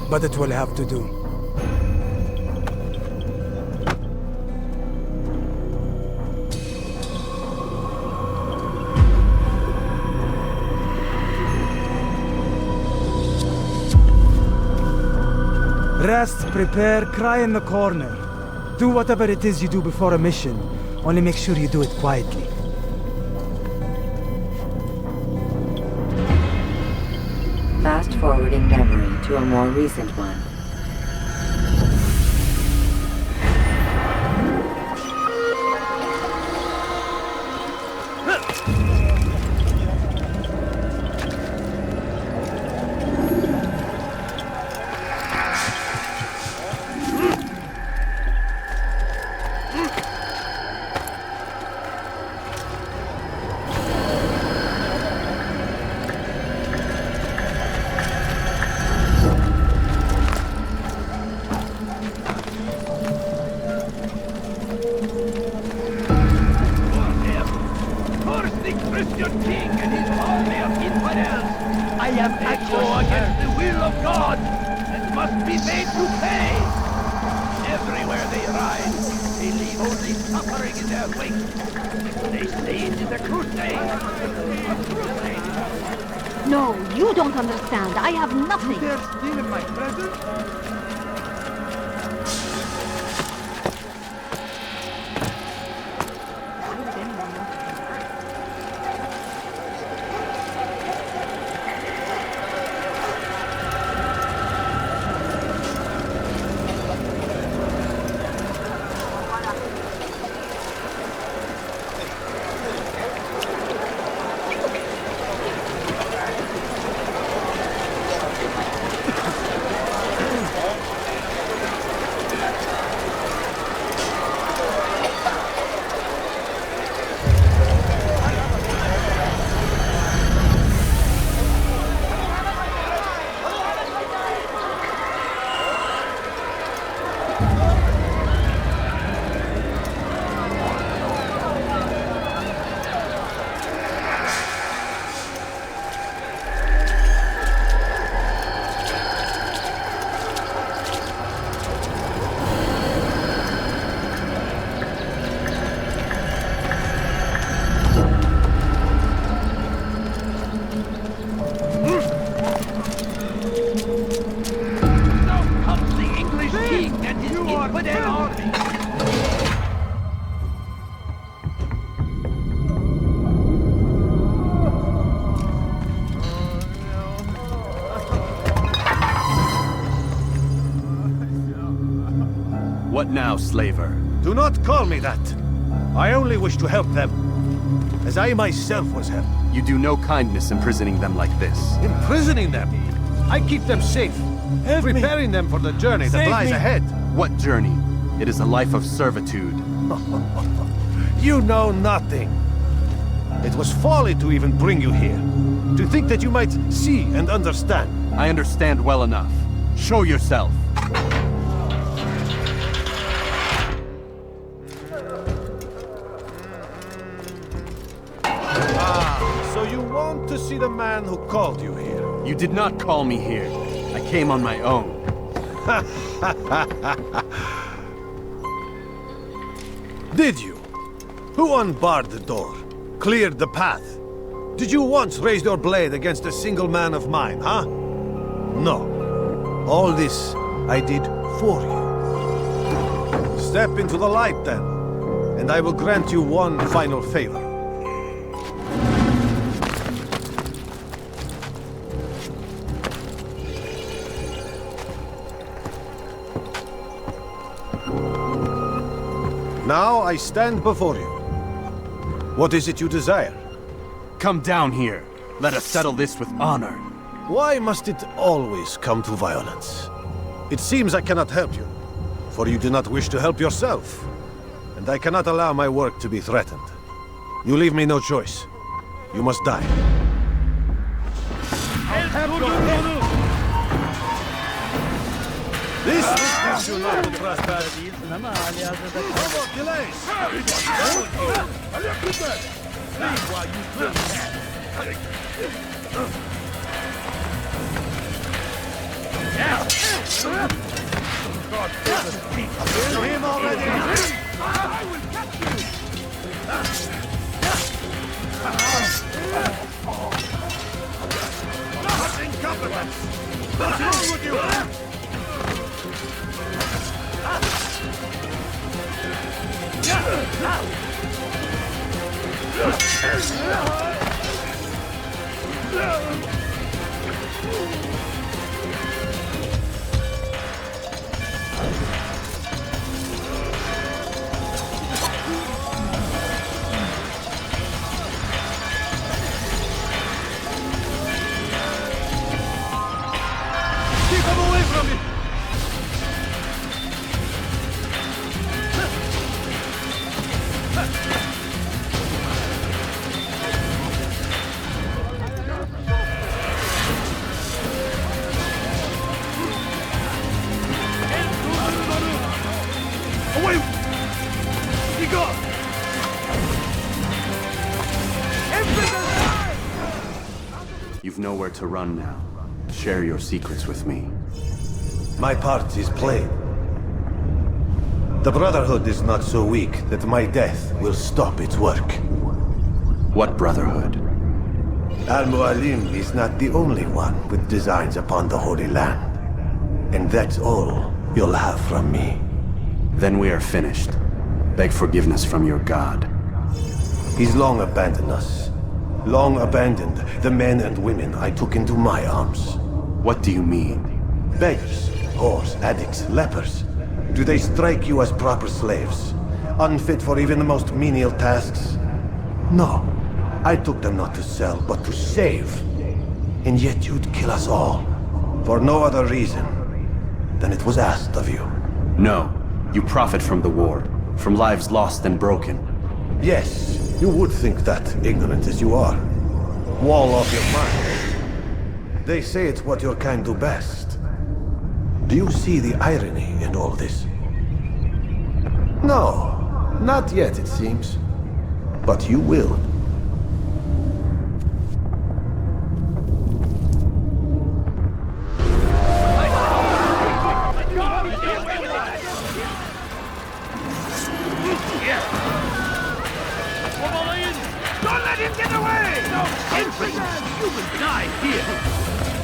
But it will have to do. rest, prepare, cry in the corner. Do whatever it is you do before a mission. Only make sure you do it quietly. Fast-forwarding memory to a more recent one. No, you don't understand. I have nothing. You dare steal in my presence? What now, slaver? Do not call me that. I only wish to help them, as I myself was helped. You do no kindness imprisoning them like this. Imprisoning them? I keep them safe, preparing them for the journey that lies ahead. What journey? It is a life of servitude. You know nothing. It was folly to even bring you here. To think that you might see and understand. I understand well enough. Show yourself. So you want to see the man who called you here? You did not call me here. I came on my own. Did you? Who unbarred the door? Cleared the path? Did you once raise your blade against a single man of mine, huh? No. All this I did for you. Step into the light then, and I will grant you one final favor. Now I stand before you. What is it you desire? Come down here. Let us settle this with honor. Why must it always come to violence? It seems I cannot help you, for you do not wish to help yourself. And I cannot allow my work to be threatened. You leave me no choice. You must die. This gives you not to prosperity. No more delays! Leave while you still can. You him already? I will catch you! What incompetence! What's wrong with you? Keep him away from me! Away! He got! You've nowhere to run now. Share your secrets with me. My part is plain. The Brotherhood is not so weak that my death will stop its work. What Brotherhood? Al-Mualim is not the only one with designs upon the Holy Land. And that's all you'll have from me. Then we are finished. Beg forgiveness from your god. He's long abandoned us. Long abandoned the men and women I took into my arms. What do you mean? Beggars, whores, addicts, lepers. Do they strike you as proper slaves? Unfit for even the most menial tasks? No. I took them not to sell, but to save. And yet you'd kill us all. For no other reason than it was asked of you. No. You profit from the war. From lives lost and broken. Yes, you would think that, ignorant as you are. Wall off your mind. They say it's what your kind do best. Do you see the irony in all this? No, not yet, it seems. But you will. Don't let him get away! No, infant! You will die here!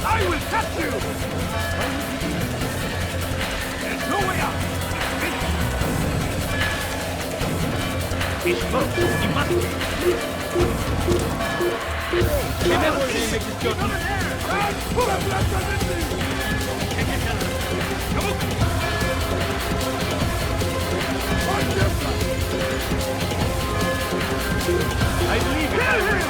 I will cut you! There's no way out! He's close. He must be. Remember, he makes his judgment. I believe it. Kill him!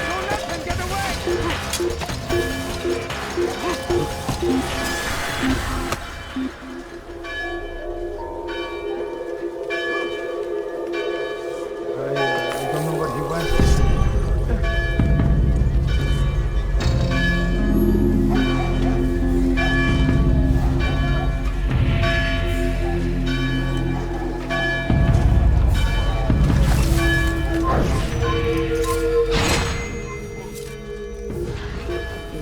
Don't let them get away! I don't know where he went.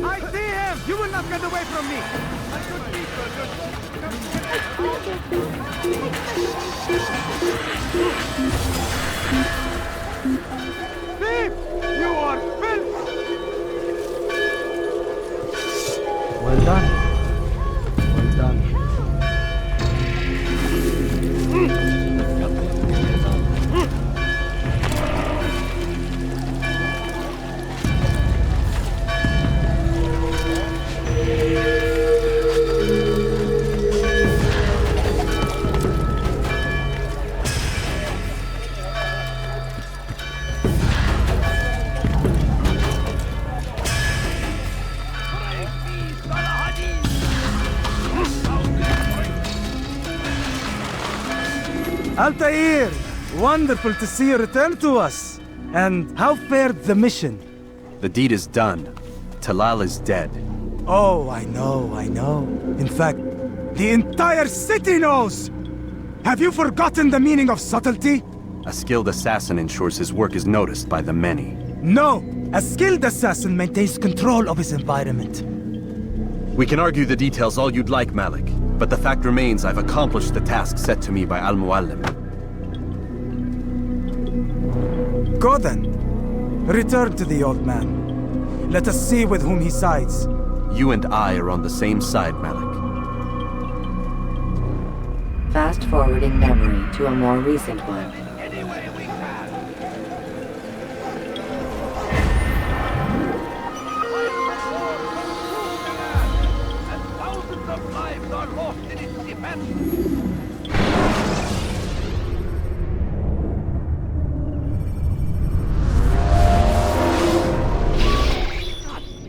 I see him! You will not get away from me! Thief! You are filth! Well done. Well done. Altair! Wonderful to see you return to us. And how fared the mission? The deed is done. Talal is dead. Oh, I know. In fact, the entire city knows! Have you forgotten the meaning of subtlety? A skilled assassin ensures his work is noticed by the many. No! A skilled assassin maintains control of his environment. We can argue the details all you'd like, Malik. But the fact remains I've accomplished the task set to me by Al-Mualim. Go then. Return to the old man. Let us see with whom he sides. You and I are on the same side, Malik. Fast-forwarding memory to a more recent one. Thousands of lives are lost in its defense.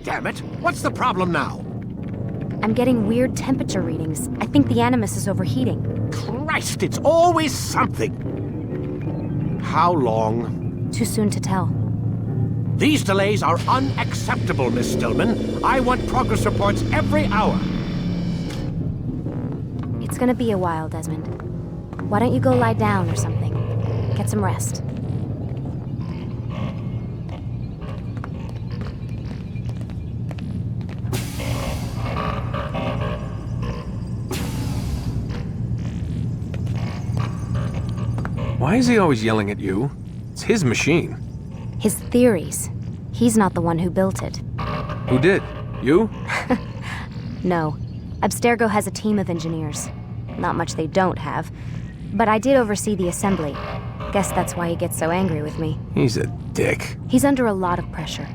Damn it! What's the problem now? I'm getting weird temperature readings. I think the Animus is overheating. Christ, it's always something! How long? Too soon to tell. These delays are unacceptable, Miss Stillman. I want progress reports every hour. It's gonna be a while, Desmond. Why don't you go lie down or something? Get some rest. Why is he always yelling at you? It's his machine. His theories. He's not the one who built it. Who did? You? No. Abstergo has a team of engineers. Not much they don't have. But I did oversee the assembly. Guess that's why he gets so angry with me. He's a dick. He's under a lot of pressure.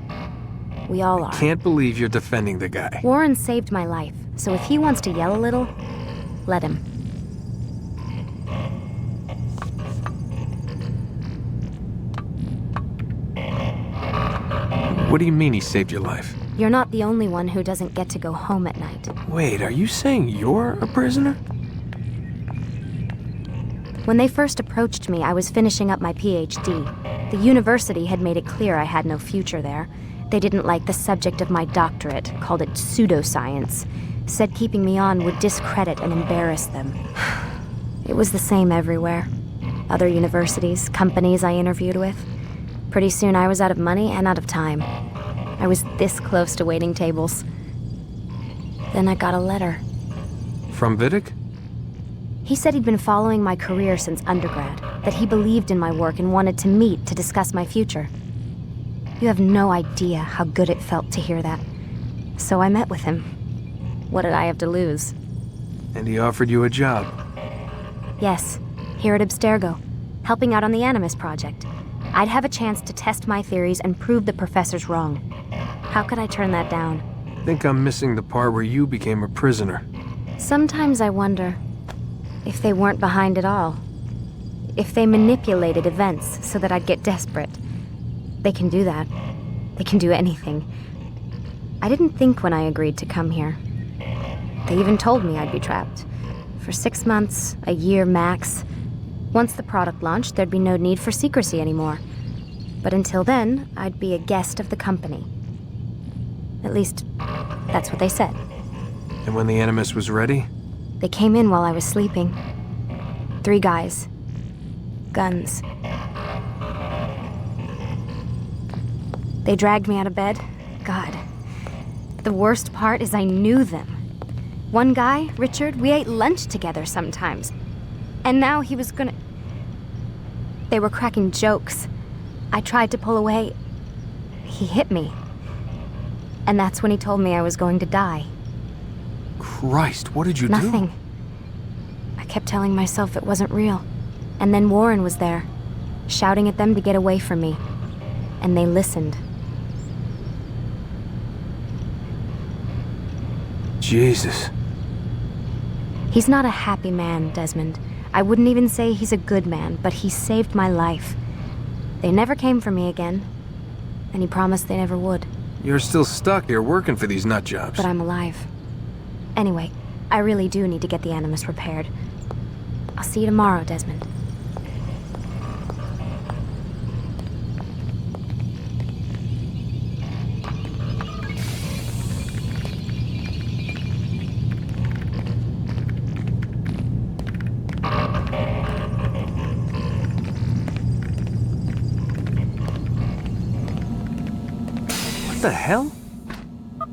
We all are. Can't believe you're defending the guy. Warren saved my life, so if he wants to yell a little, let him. What do you mean he saved your life? You're not the only one who doesn't get to go home at night. Wait, are you saying you're a prisoner? When they first approached me, I was finishing up my PhD. The university had made it clear I had no future there. They didn't like the subject of my doctorate, called it pseudoscience. Said keeping me on would discredit and embarrass them. It was the same everywhere. Other universities, companies I interviewed with. Pretty soon I was out of money and out of time. I was this close to waiting tables. Then I got a letter. From Vidic? He said he'd been following my career since undergrad, that he believed in my work and wanted to meet to discuss my future. You have no idea how good it felt to hear that. So I met with him. What did I have to lose? And he offered you a job. Yes, here at Abstergo, helping out on the Animus project. I'd have a chance to test my theories and prove the professors wrong. How could I turn that down? I think I'm missing the part where you became a prisoner. Sometimes I wonder if they weren't behind it all. If they manipulated events so that I'd get desperate. They can do that. They can do anything. I didn't think when I agreed to come here. They even told me I'd be trapped. For 6 months, a year max. Once the product launched, there'd be no need for secrecy anymore. But until then, I'd be a guest of the company. At least, that's what they said. And when the Animus was ready? They came in while I was sleeping. 3 guys. Guns. They dragged me out of bed. God. The worst part is I knew them. One guy, Richard, we ate lunch together sometimes. And now he was gonna... They were cracking jokes. I tried to pull away. He hit me. And that's when he told me I was going to die. Christ, what did you do? Nothing. I kept telling myself it wasn't real. And then Warren was there, shouting at them to get away from me. And they listened. Jesus. He's not a happy man, Desmond. I wouldn't even say he's a good man, but he saved my life. They never came for me again, and he promised they never would. You're still stuck here working for these nut jobs. But I'm alive. Anyway, I really do need to get the Animus repaired. I'll see you tomorrow, Desmond. What the hell?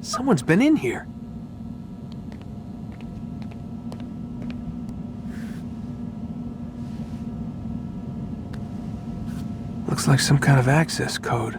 Someone's been in here. Looks like some kind of access code.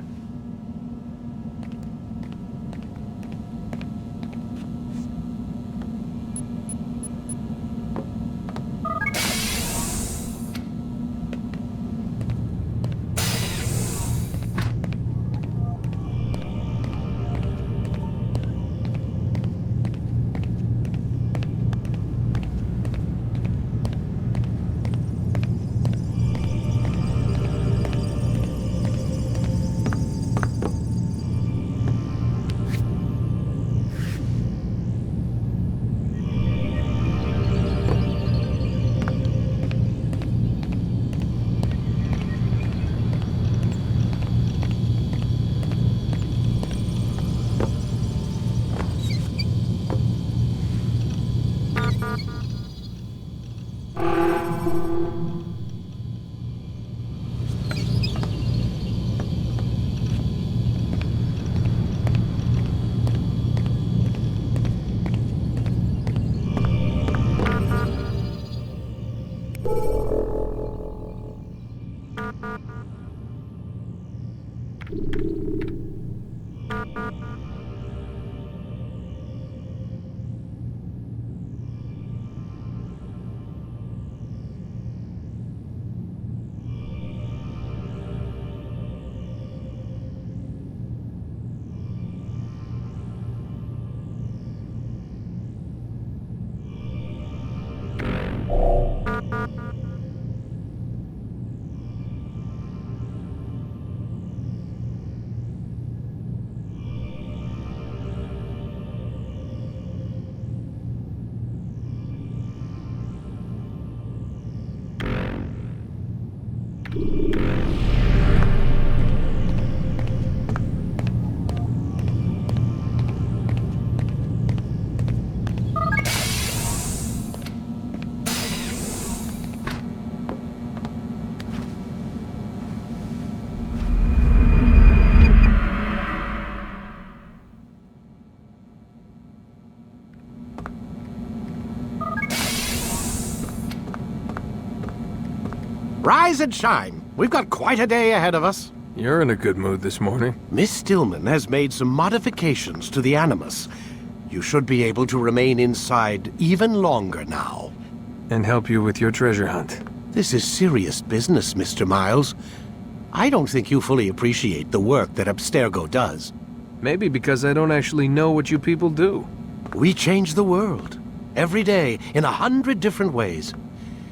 Rise and shine. We've got quite a day ahead of us. You're in a good mood this morning. Miss Stillman has made some modifications to the Animus. You should be able to remain inside even longer now. And help you with your treasure hunt. This is serious business, Mr. Miles. I don't think you fully appreciate the work that Abstergo does. Maybe because I don't actually know what you people do. We change the world. Every day, in 100 different ways.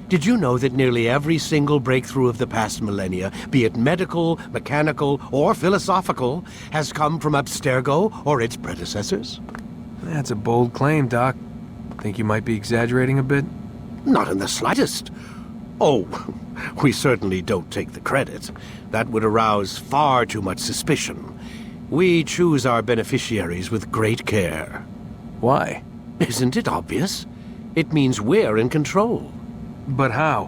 Did you know that nearly every single breakthrough of the past millennia, be it medical, mechanical, or philosophical, has come from Abstergo or its predecessors? That's a bold claim, Doc. Think you might be exaggerating a bit? Not in the slightest. Oh, we certainly don't take the credit. That would arouse far too much suspicion. We choose our beneficiaries with great care. Why? Isn't it obvious? It means we're in control. But how?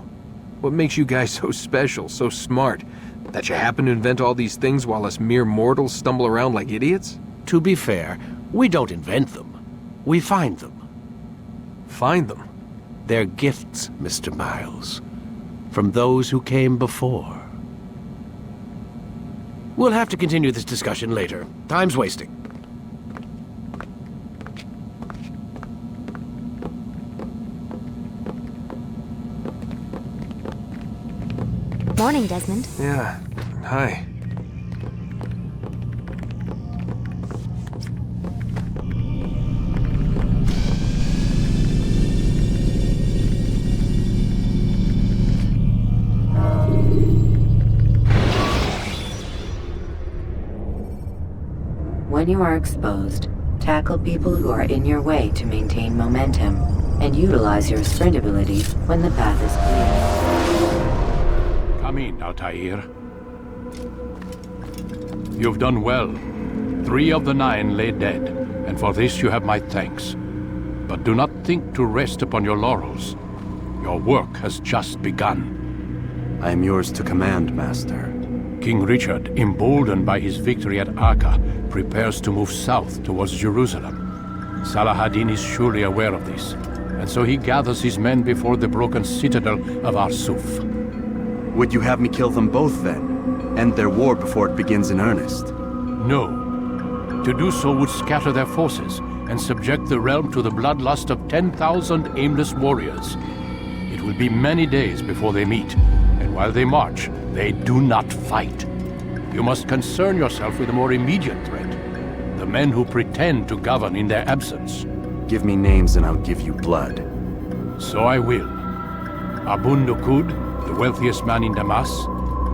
What makes you guys so special, so smart? That you happen to invent all these things while us mere mortals stumble around like idiots? To be fair, we don't invent them. We find them. Find them? They're gifts, Mr. Miles. From those who came before. We'll have to continue this discussion later. Time's wasting. Morning, Desmond. Yeah. Hi. When you are exposed, tackle people who are in your way to maintain momentum, and utilize your sprint ability when the path is clear. Come in, Altair. You've done well. 3 of the 9 lay dead, and for this you have my thanks. But do not think to rest upon your laurels. Your work has just begun. I am yours to command, Master. King Richard, emboldened by his victory at Acre, prepares to move south towards Jerusalem. Salah-ad-Din is surely aware of this, and so he gathers his men before the broken citadel of Arsuf. Would you have me kill them both, then? End their war before it begins in earnest? No. To do so would scatter their forces and subject the realm to the bloodlust of 10,000 aimless warriors. It will be many days before they meet, and while they march, they do not fight. You must concern yourself with a more immediate threat. The men who pretend to govern in their absence. Give me names and I'll give you blood. So I will. Abun Nukud, the wealthiest man in Damas,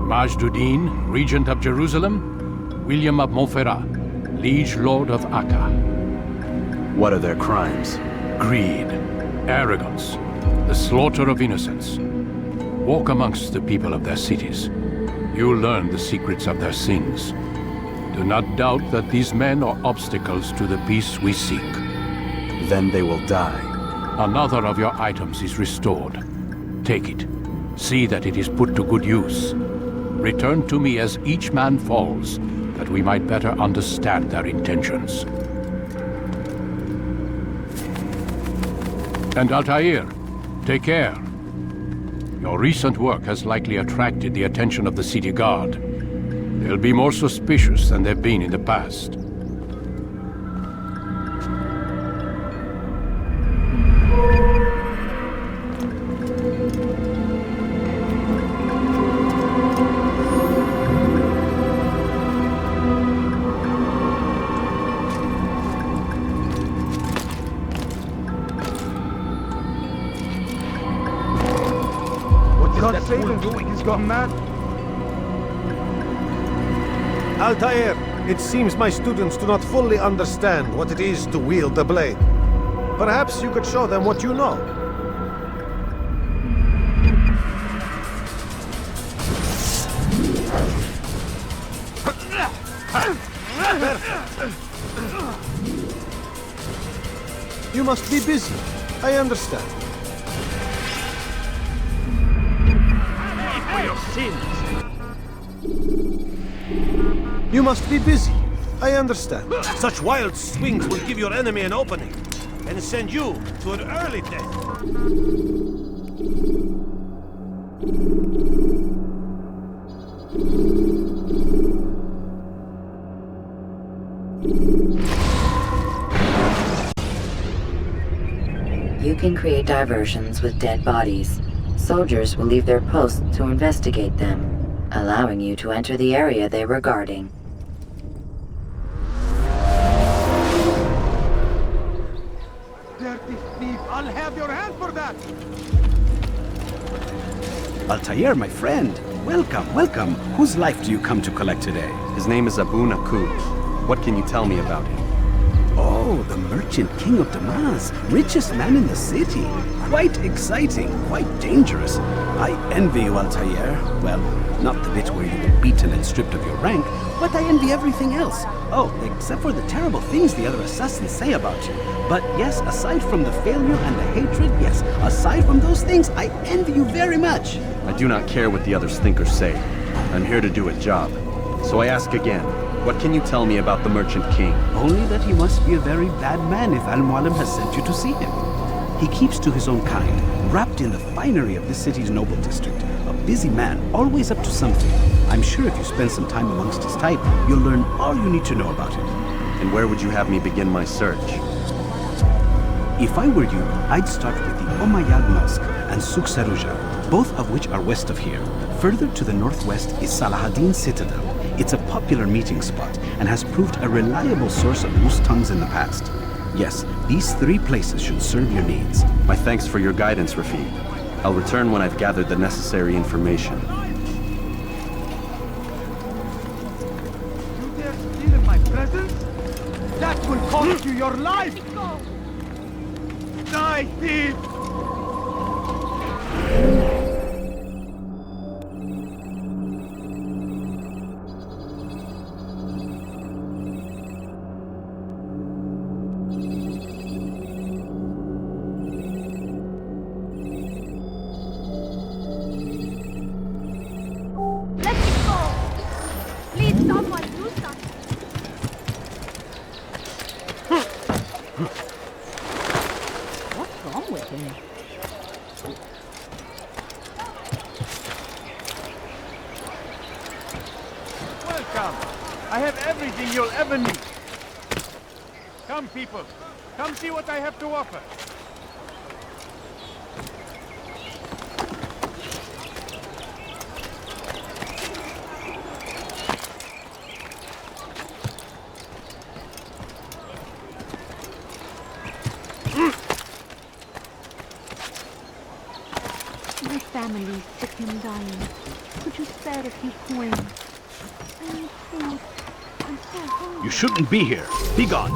Majduddin, regent of Jerusalem, William of Montferrat, liege lord of Acre. What are their crimes? Greed, arrogance, the slaughter of innocents. Walk amongst the people of their cities. You'll learn the secrets of their sins. Do not doubt that these men are obstacles to the peace we seek. Then they will die. Another of your items is restored. Take it. See that it is put to good use. Return to me as each man falls, that we might better understand their intentions. And Altair, take care. Your recent work has likely attracted the attention of the city guard. They'll be more suspicious than they've been in the past. God save him. He's gone mad. Altair, it seems my students do not fully understand what it is to wield the blade. Perhaps you could show them what you know. You must be busy. I understand. For your sins. You must be busy. I understand. Such wild swings will give your enemy an opening and send you to an early death. You can create diversions with dead bodies. Soldiers will leave their posts to investigate them, allowing you to enter the area they were guarding. Dirty thief! I'll have your hand for that! Altair, my friend. Welcome, welcome. Whose life do you come to collect today? His name is Abu Nakub. What can you tell me about him? Oh, the merchant king of Damas, richest man in the city. Quite exciting, quite dangerous. I envy you, Altair. Well, not the bit where you were beaten and stripped of your rank, but I envy everything else. Oh, except for the terrible things the other assassins say about you. But yes, aside from the failure and the hatred, yes, aside from those things, I envy you very much. I do not care what the others think or say. I'm here to do a job. So I ask again, what can you tell me about the Merchant King? Only that he must be a very bad man if Al-Mualim has sent you to see him. He keeps to his own kind, wrapped in the finery of this city's noble district. A busy man, always up to something. I'm sure if you spend some time amongst his type, you'll learn all you need to know about him. And where would you have me begin my search? If I were you, I'd start with the Umayyad Mosque and Souq Saruja, both of which are west of here. Further to the northwest is Salahaddin Citadel. It's a popular meeting spot and has proved a reliable source of loose tongues in the past. Yes, these three places should serve your needs. My thanks for your guidance, Rafiq. I'll return when I've gathered the necessary information. You dare steal in my presence? That will cost you your life! Die, thief! Welcome. I have everything you'll ever need. Come, people. Come see what I have to offer. My family's sick and dying. Could you spare a few coins? I need food. I'm so hungry. You shouldn't be here. Be gone.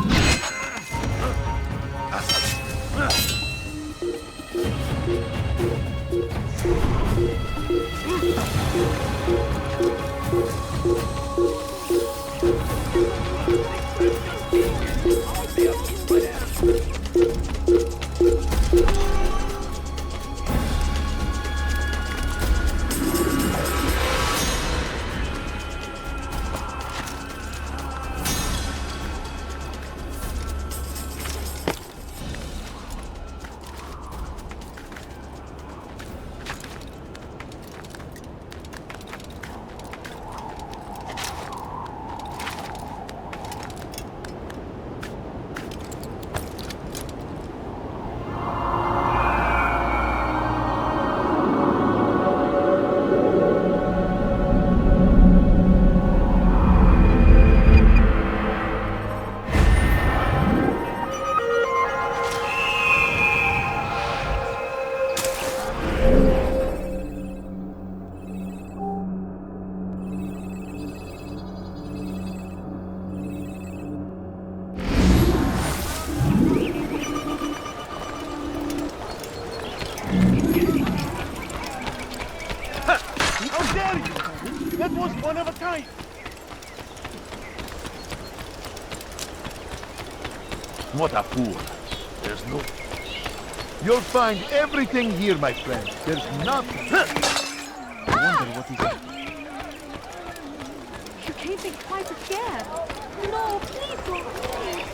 How dare you! That was one of a kind! What a fool. There's no... You'll find everything here, my friend. There's nothing. I wonder what is... You can't be quite scared. No, please don't. Please.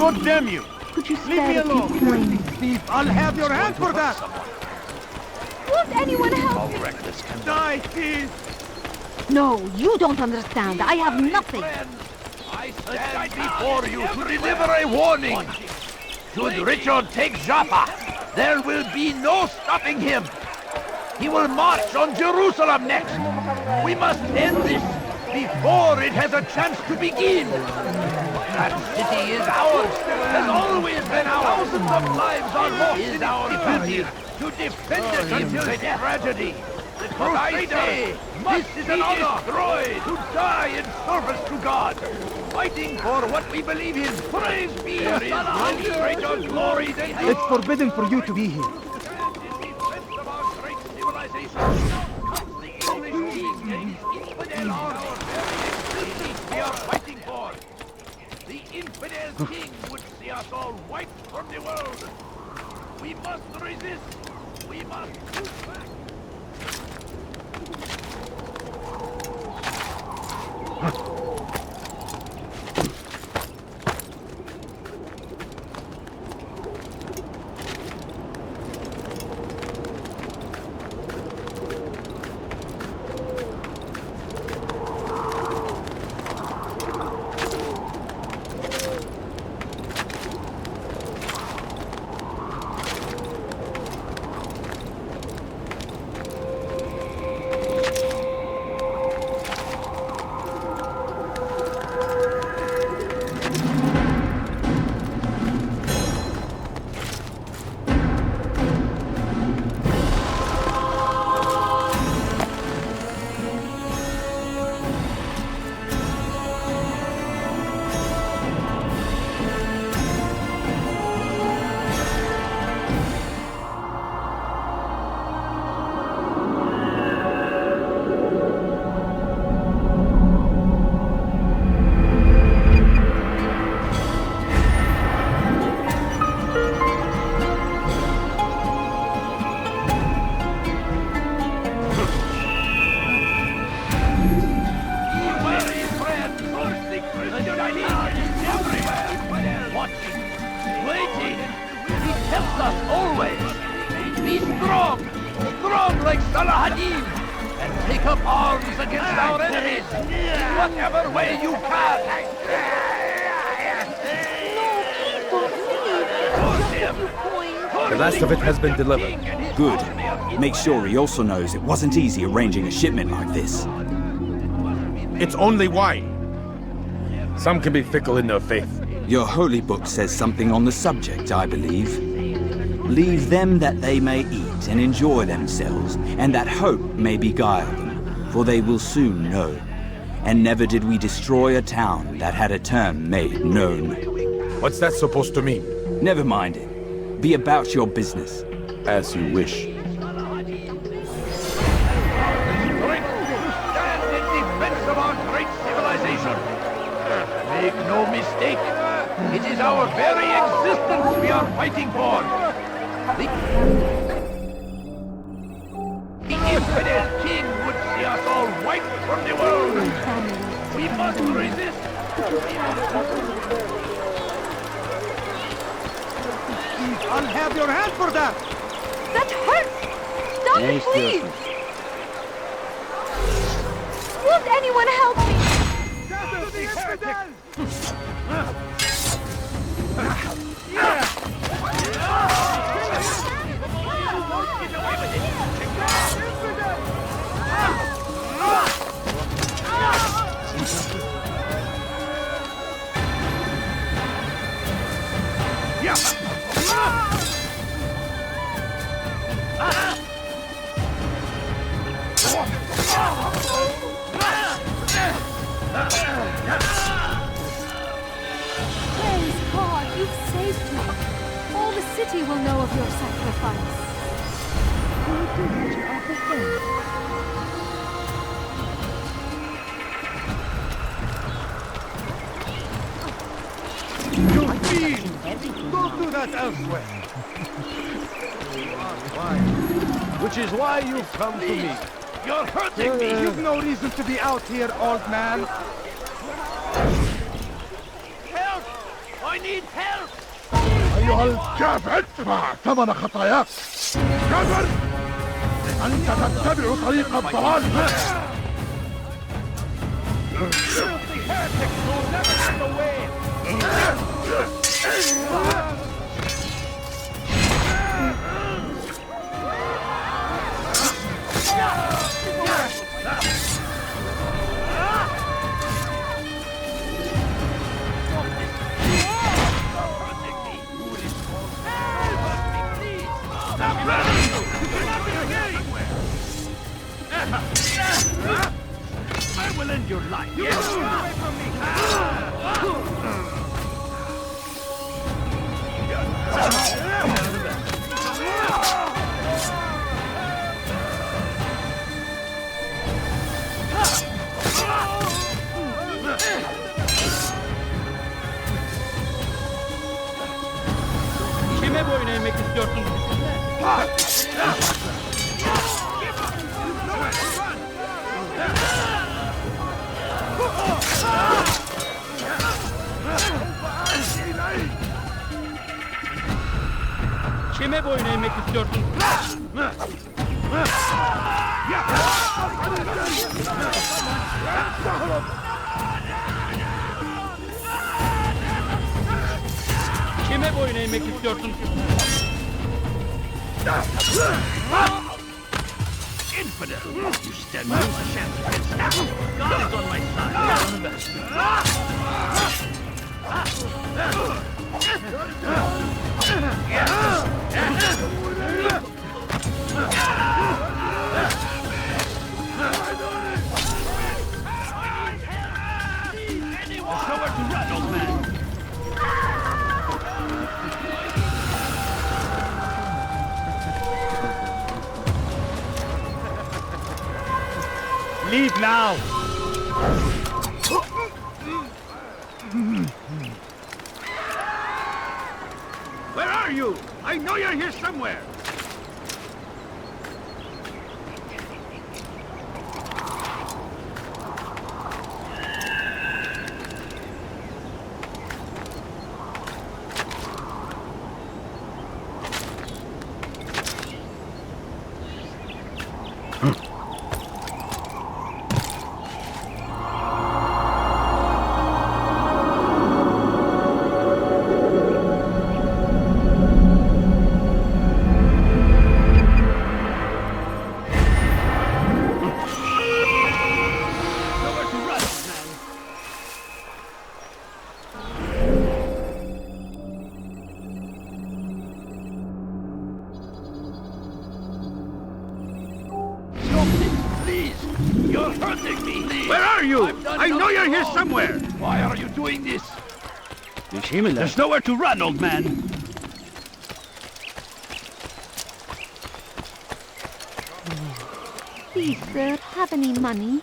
God damn you! Could you Leave spare me a few alone! coins? Thief, I'll have your hand for that! Won't anyone help me? reckless can Die, thief! No, you don't understand. I have nothing. I stand before you to deliver a warning. Should Richard take Jaffa, there will be no stopping him. He will march on Jerusalem next. We must end this before it has a chance to begin. That city is ours, has always been ours. Thousands of lives are lost in our duty to defend it until tragedy. But I say, this is an honor destroyed to die in service to God, fighting for what we believe in. Praise be to God. There is no greater glory than this. It's forbidden for you to be here. We are fighting for. The infidel king would see us all wiped from the world. We must resist. We must move back. The last of it has been delivered. Good. Make sure he also knows it wasn't easy arranging a shipment like this. It's only wine. Some can be fickle in their faith. Your holy book says something on the subject, I believe. Leave them that they may eat and enjoy themselves, and that hope may beguile them, for they will soon know. And never did we destroy a town that had a term made known. What's that supposed to mean? Never mind it. Be about your business. As you wish. Stand in defense of our great civilization. Make no mistake, it is our very existence we are fighting for. The infidel king would see us all wiped from the world. We must resist. I'll have your hand for that! That hurts! Stop it, please! Won't anyone help me? Praise God, you've saved me. All the city will know of your sacrifice. You fiend! Don't do that elsewhere! Which is why you've come to me. You're hurting me! You've no reason to be out here, old man. Help! I need help! أيها الكافر ادفع ثمن خطاياك. كافر! أنت تتبع طريق الضلال. Filthy heretics will never get away! I will end your life. You away from me. Kime boyun eğmek istiyorsun? Kime boyun eğmek istiyorsun? Kime boyun eğmek istiyorsun? Infidel! You stand no chance against that! God is on my There's nowhere to run, old man! Leave now! Where are you? I know you're here somewhere! You're hurting me! Please. Where are you? I know you're here somewhere! Why are you doing this? There's nowhere to run, old man! Please, sir, have any money?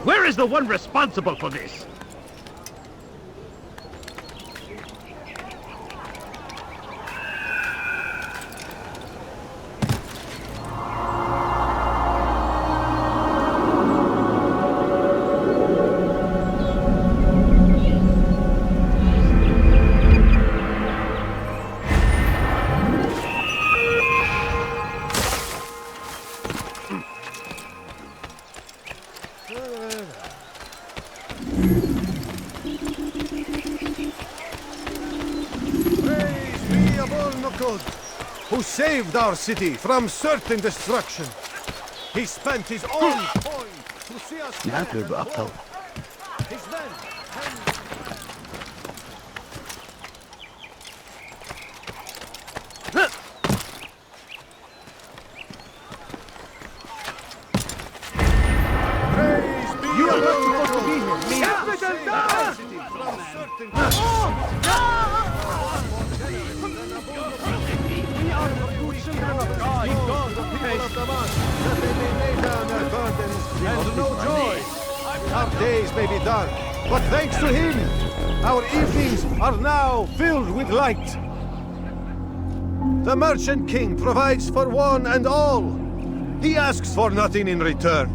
Where is the one responsible for this? Who saved our city from certain destruction. He spent his own coin to see us. نعبر بأبطال. His men. You are not supposed to be here. Capital die! We are the true children of God. The people of Damas, that they may lay down their burdens and know joy. Our days may be dark, but thanks to him, our evenings are now filled with light. The Merchant King provides for one and all. He asks for nothing in return.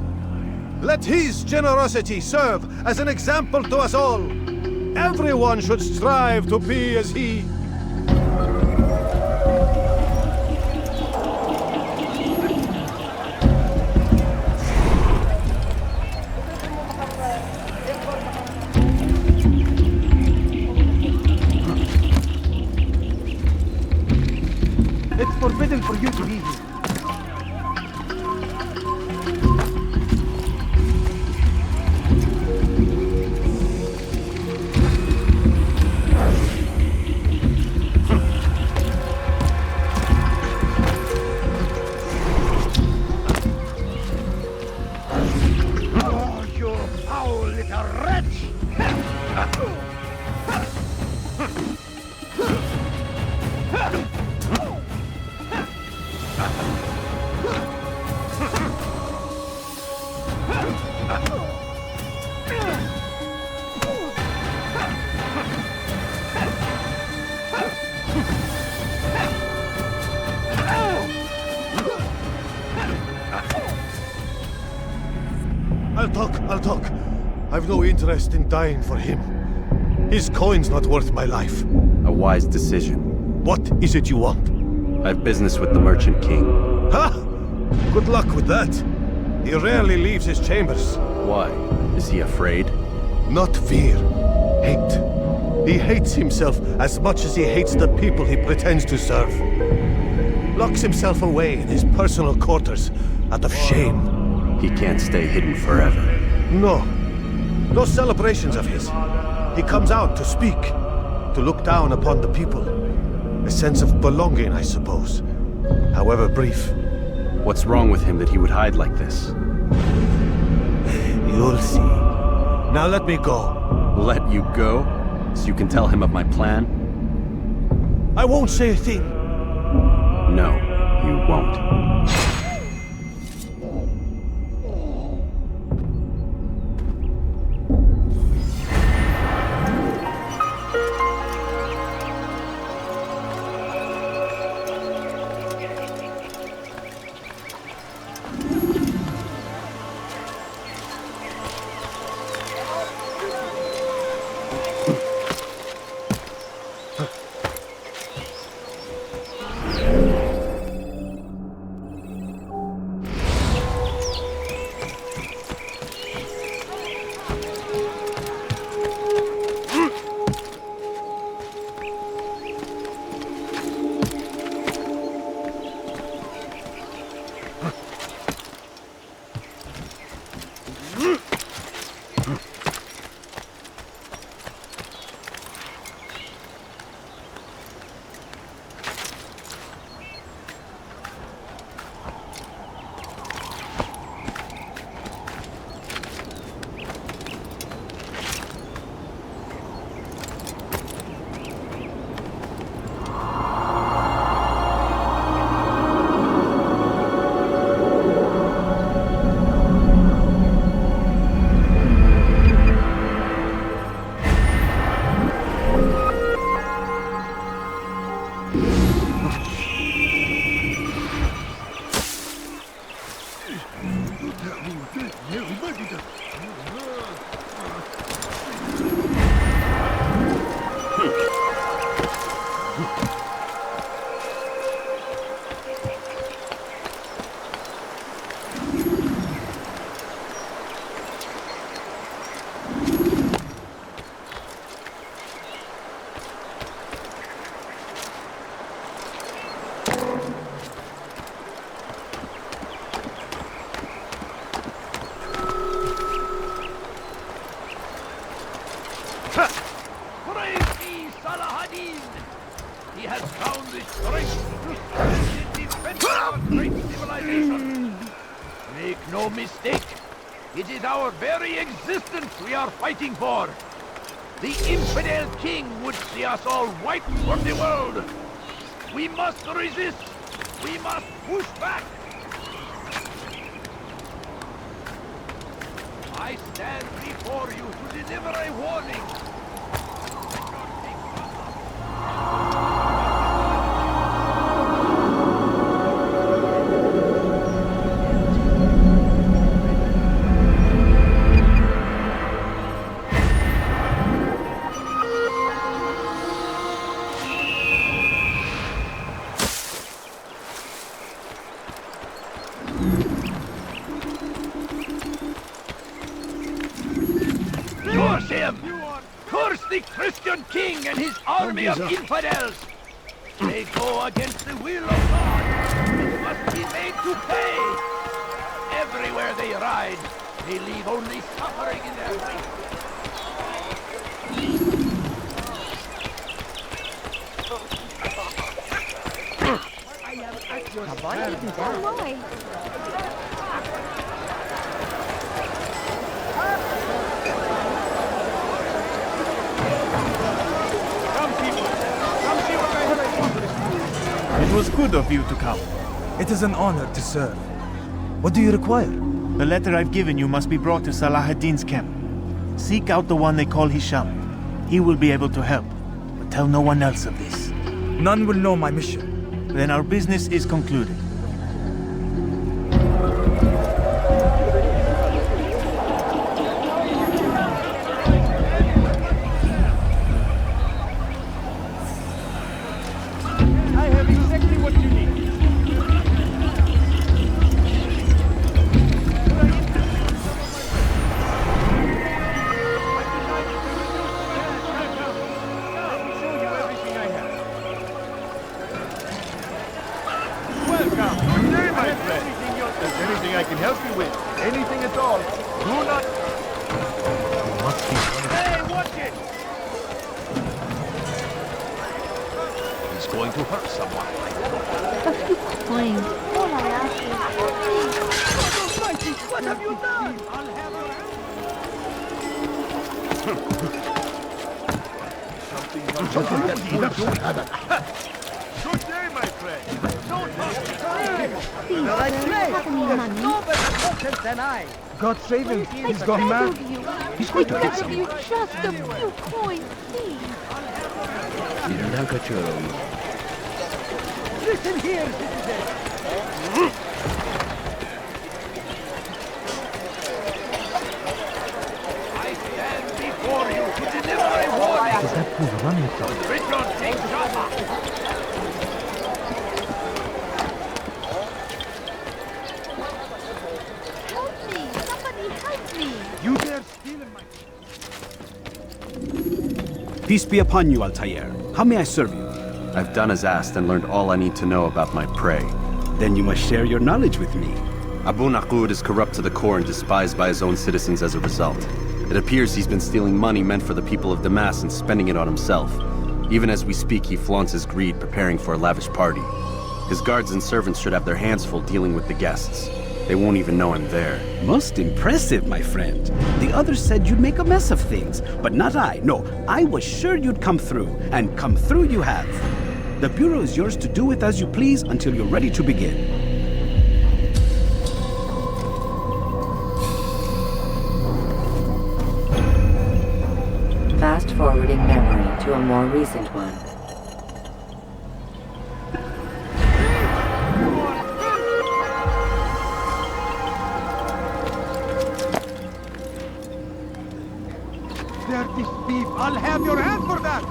Let his generosity serve as an example to us all. Everyone should strive to be as he. It's forbidden for you to be here. Oh, you foul little wretch! I'll talk. I've no interest in dying for him. His coin's not worth my life. A wise decision. What is it you want? I have business with the Merchant King. Ha! Good luck with that. He rarely leaves his chambers. Why? Is he afraid? Not fear. Hate. He hates himself as much as he hates the people he pretends to serve. Locks himself away in his personal quarters out of shame. He can't stay hidden forever. No. No celebrations of his. He comes out to speak, to look down upon the people. A sense of belonging, I suppose. However brief. What's wrong with him that he would hide like this? You'll see. Now let me go. Let you go? So you can tell him of my plan? I won't say a thing. No, you won't. He has found the strength to stand in defense of our great civilization. Make no mistake, it is our very existence we are fighting for. The infidel king would see us all wiped from the world. We must resist. We must push back. I stand before you to deliver a warning. Curse him! Curse the Christian king and his army of infidels! They go against the will of God. It must be made to pay. Everywhere they ride, they leave only suffering in their wake. Oh my! It was good of you to come. It is an honor to serve. What do you require? The letter I've given you must be brought to Salah ad-Din's camp. Seek out the one they call Hisham. He will be able to help. But tell no one else of this. None will know my mission. Then our business is concluded. I have exactly what you need. Welcome. Good day, my friend. If there's anything I can help you with, anything at all, do not... Hey, watch it! He's going to hurt someone. A few coins. All I ask is, What have you done? Good day, my friend. please, sir, have any money? God save him. He's I gone beg mad. of you. He's going to I get beg some. of you, just a few coins, please. Listen here, citizen. I stand before you to deliver a warning. Is that who's running from? Richard, take Java. Help me! Somebody help me! You dare steal my... Peace be upon you, Altair. How may I serve you? I've done as asked and learned all I need to know about my prey. Then you must share your knowledge with me. Abu Naqud is corrupt to the core and despised by his own citizens as a result. It appears he's been stealing money meant for the people of Damas and spending it on himself. Even as we speak, he flaunts his greed, preparing for a lavish party. His guards and servants should have their hands full dealing with the guests. They won't even know I'm there. Most impressive, my friend. The others said you'd make a mess of things, but not I. No, I was sure you'd come through, and come through you have. The Bureau is yours to do with as you please until you're ready to begin. Fast-forwarding memory to a more recent one. Dirty thief, I'll have your hand for that!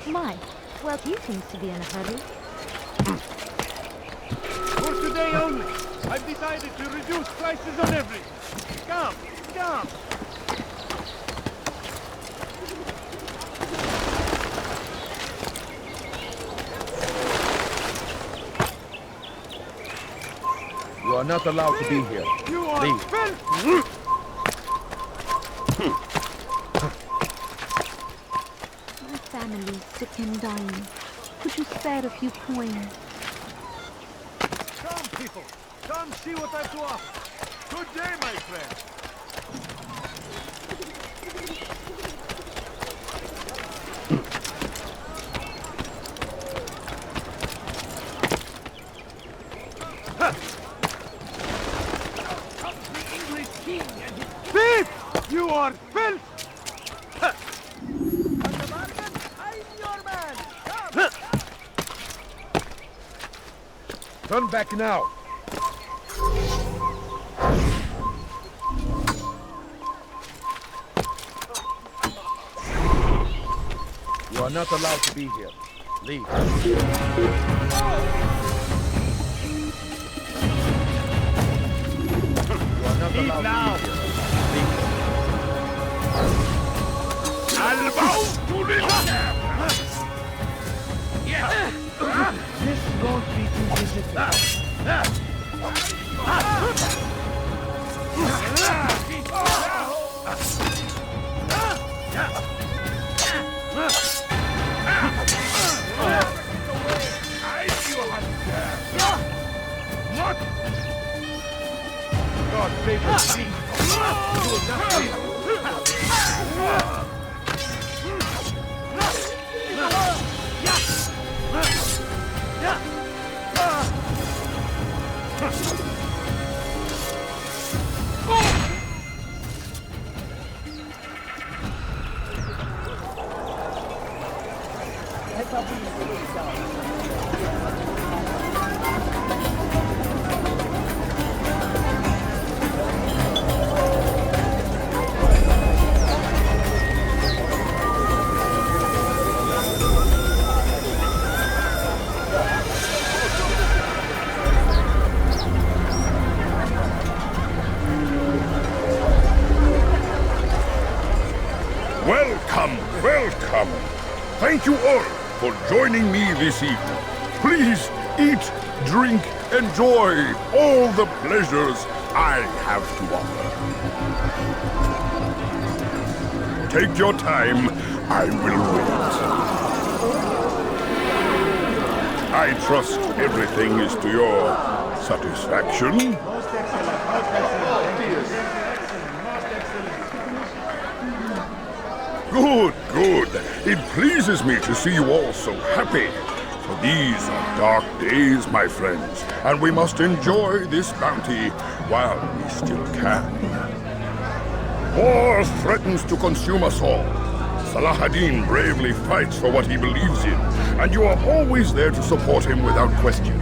My, well, he seems to be in a hurry. For today only, I've decided to reduce prices on everything. Come, come! You are not allowed to be here. You are Leave. filth! My family's sick and dying. Could you spare a few coins? Come, people! Come see what I've to offer! Good day, my friend! Thief! You are filth! Turn back now! You are not allowed to be here. Leave. You are not allowed now. To be here. Leave. This won't be too difficult. God favor me. You will not live. Welcome, welcome. Thank you all for joining me this evening. Please eat, drink, enjoy all the pleasures I have to offer. Take your time, I will wait. I trust everything is to your satisfaction. Good, good. It pleases me to see you all so happy. For these are dark days, my friends, and we must enjoy this bounty while we still can. War threatens to consume us all. Salah ad-Din bravely fights for what he believes in, and you are always there to support him without question.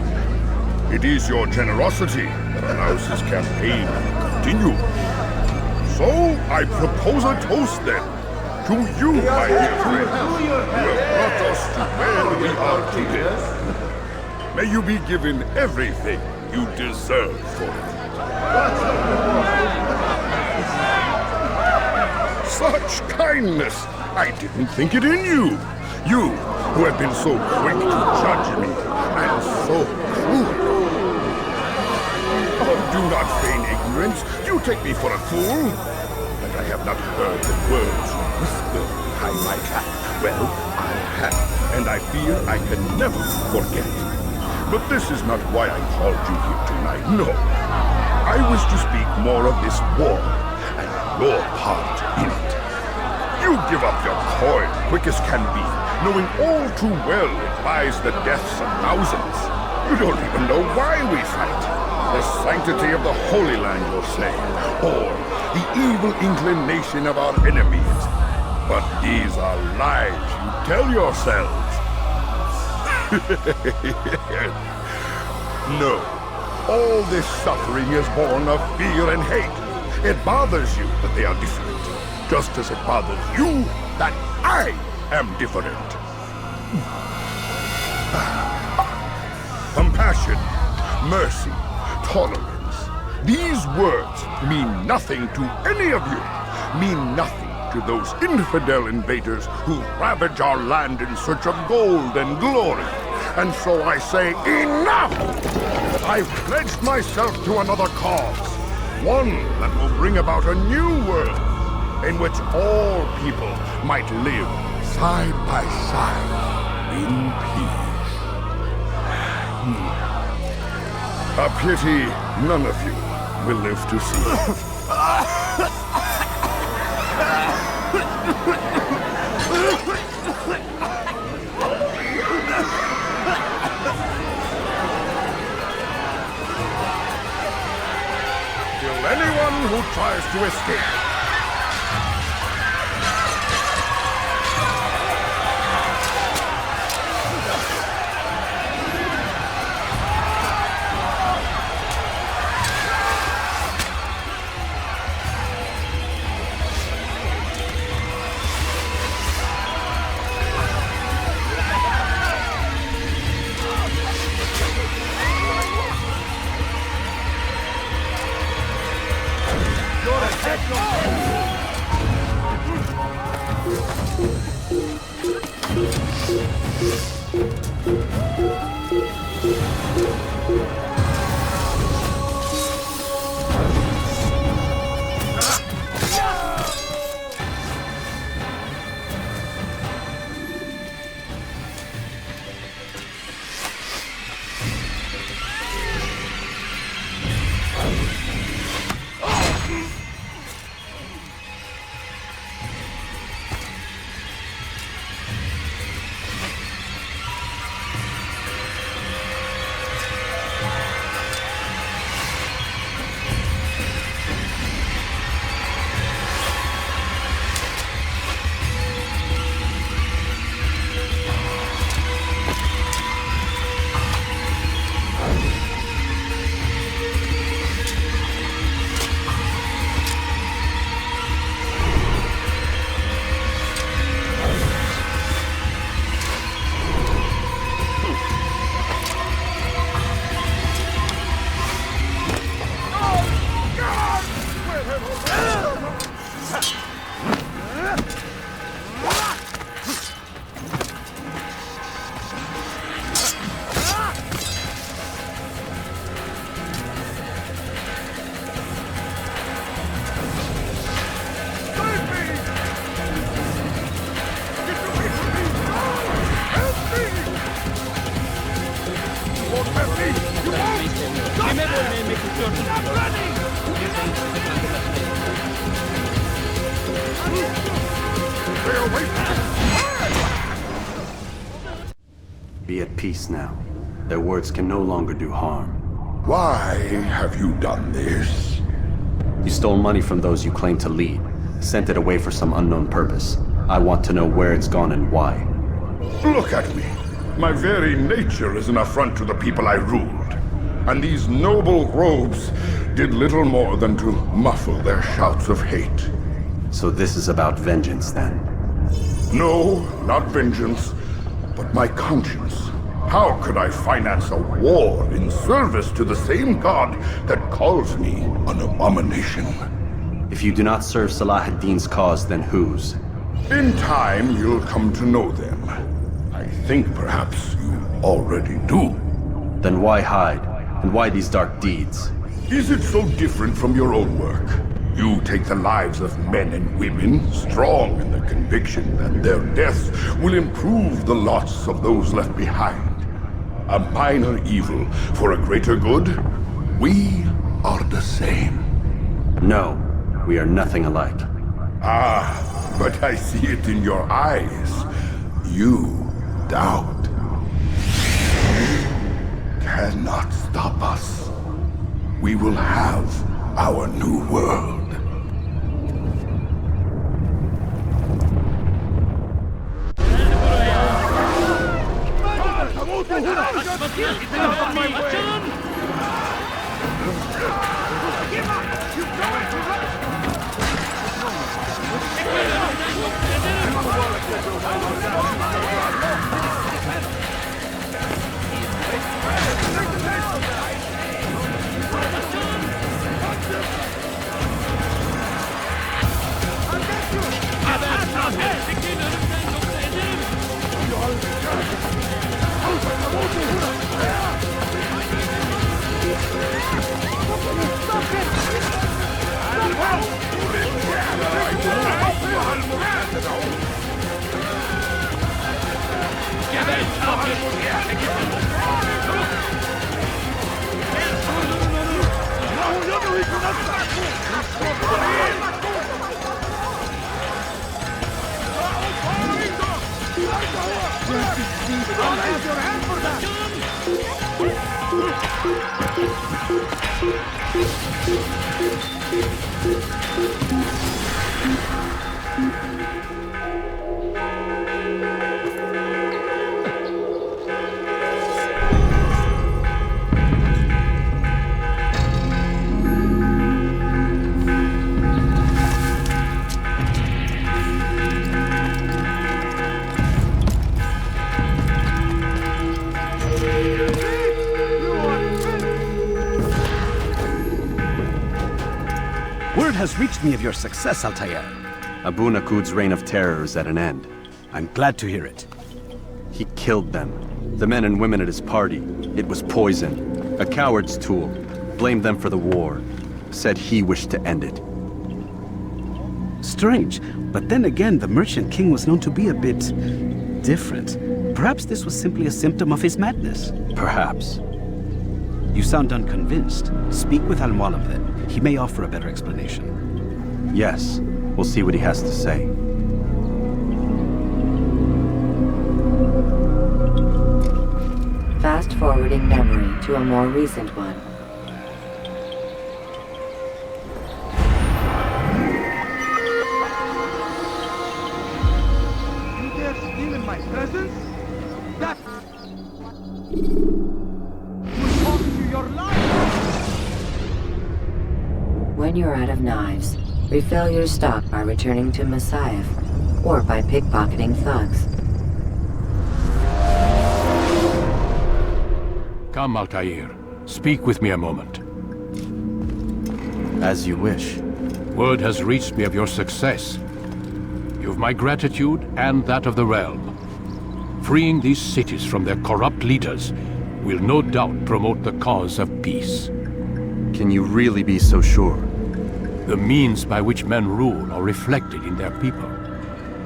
It is your generosity that allows his campaign to continue. So, I propose a toast then. To you, my dear friends, who have brought us to where we are today. May you be given everything you deserve for it. Such kindness! I didn't think it in you. You, who have been so quick to judge me, and so cruel. Oh, do not feign ignorance. You take me for a fool. And I have not heard the words whisper behind my back. Well, I have, and I fear I can never forget. But this is not why I called you here tonight, no. I wish to speak more of this war, and your part in it. You give up your coin quick as can be, knowing all too well it buys the deaths of thousands. You don't even know why we fight. The sanctity of the Holy Land, you'll say, or the evil inclination of our enemies. But these are lies you tell yourselves. No, all this suffering is born of fear and hate. It bothers you that they are different, just as it bothers you that I am different. Compassion, mercy, tolerance. These words mean nothing to any of you, mean nothing to those infidel invaders who ravage our land in search of gold and glory. And so I say, enough! I've pledged myself to another cause, one that will bring about a new world, in which all people might live side by side in peace. A pity none of you will live to see it. Kill anyone who tries to escape. Be at peace now. Their words can no longer do harm. Why have you done this? You stole money from those you claim to lead, sent it away for some unknown purpose. I want to know where it's gone and why. Look at me. My very nature is an affront to the people I ruled. And these noble robes did little more than to muffle their shouts of hate. So this is about vengeance, then? No, not vengeance, but my conscience. How could I finance a war in service to the same god that calls me an abomination? If you do not serve Salah ad-Din's cause, then whose? In time, you'll come to know them. I think perhaps you already do. Then why hide? And why these dark deeds? Is it so different from your own work? You take the lives of men and women, strong in the conviction that their deaths will improve the lots of those left behind. A minor evil for a greater good? We are the same. No, we are nothing alike. Ah, but I see it in your eyes. You doubt. Cannot stop us. We will have our new world. Hey! Word has reached me of your success, Altair. Abu Nakud's reign of terror is at an end. I'm glad to hear it. He killed them. The men and women at his party. It was poison. A coward's tool. Blamed them for the war. Said he wished to end it. Strange, but then again, the Merchant King was known to be a bit different. Perhaps this was simply a symptom of his madness. Perhaps. You sound unconvinced. Speak with Al-Mualim then. He may offer a better explanation. Yes, we'll see what he has to say. Fast-forwarding memory to a more recent one. You dare steal in my presence? That will cost you your life! When you're out of knives, refill your stock by returning to Messiah, or by pickpocketing thugs. Come, Altair. Speak with me a moment. As you wish. Word has reached me of your success. You've my gratitude and that of the realm. Freeing these cities from their corrupt leaders will no doubt promote the cause of peace. Can you really be so sure? The means by which men rule are reflected in their people.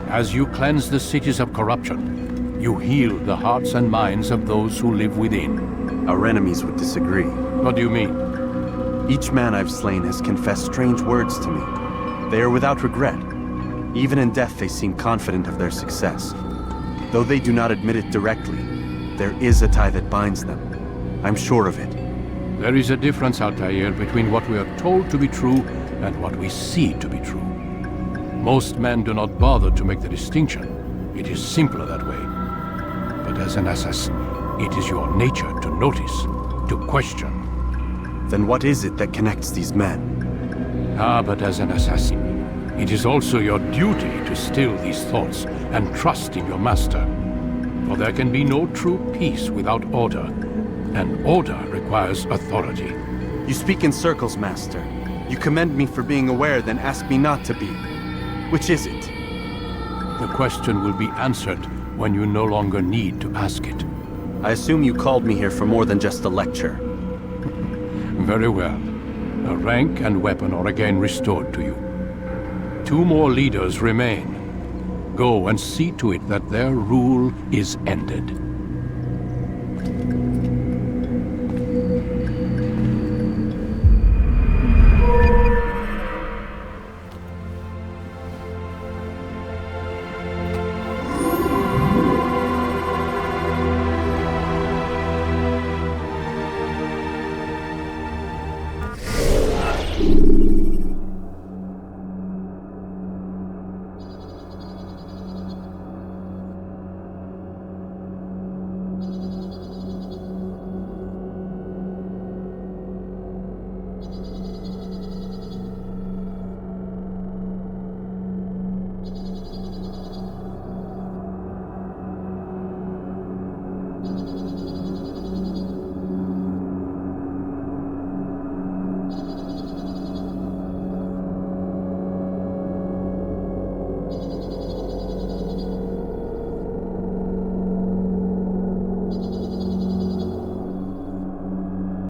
As you cleanse the cities of corruption, you heal the hearts and minds of those who live within. Our enemies would disagree. What do you mean? Each man I've slain has confessed strange words to me. They are without regret. Even in death they seem confident of their success. Though they do not admit it directly, there is a tie that binds them. I'm sure of it. There is a difference, Altair, between what we are told to be true and what we see to be true. Most men do not bother to make the distinction. It is simpler that way. But as an assassin, it is your nature to notice, to question. Then what is it that connects these men? But as an assassin, it is also your duty to still these thoughts and trust in your master. For there can be no true peace without order, and order requires authority. You speak in circles, Master. You commend me for being aware, then ask me not to be. Which is it? The question will be answered when you no longer need to ask it. I assume you called me here for more than just a lecture. Very well. A rank and weapon are again restored to you. 2 more leaders remain. Go and see to it that their rule is ended.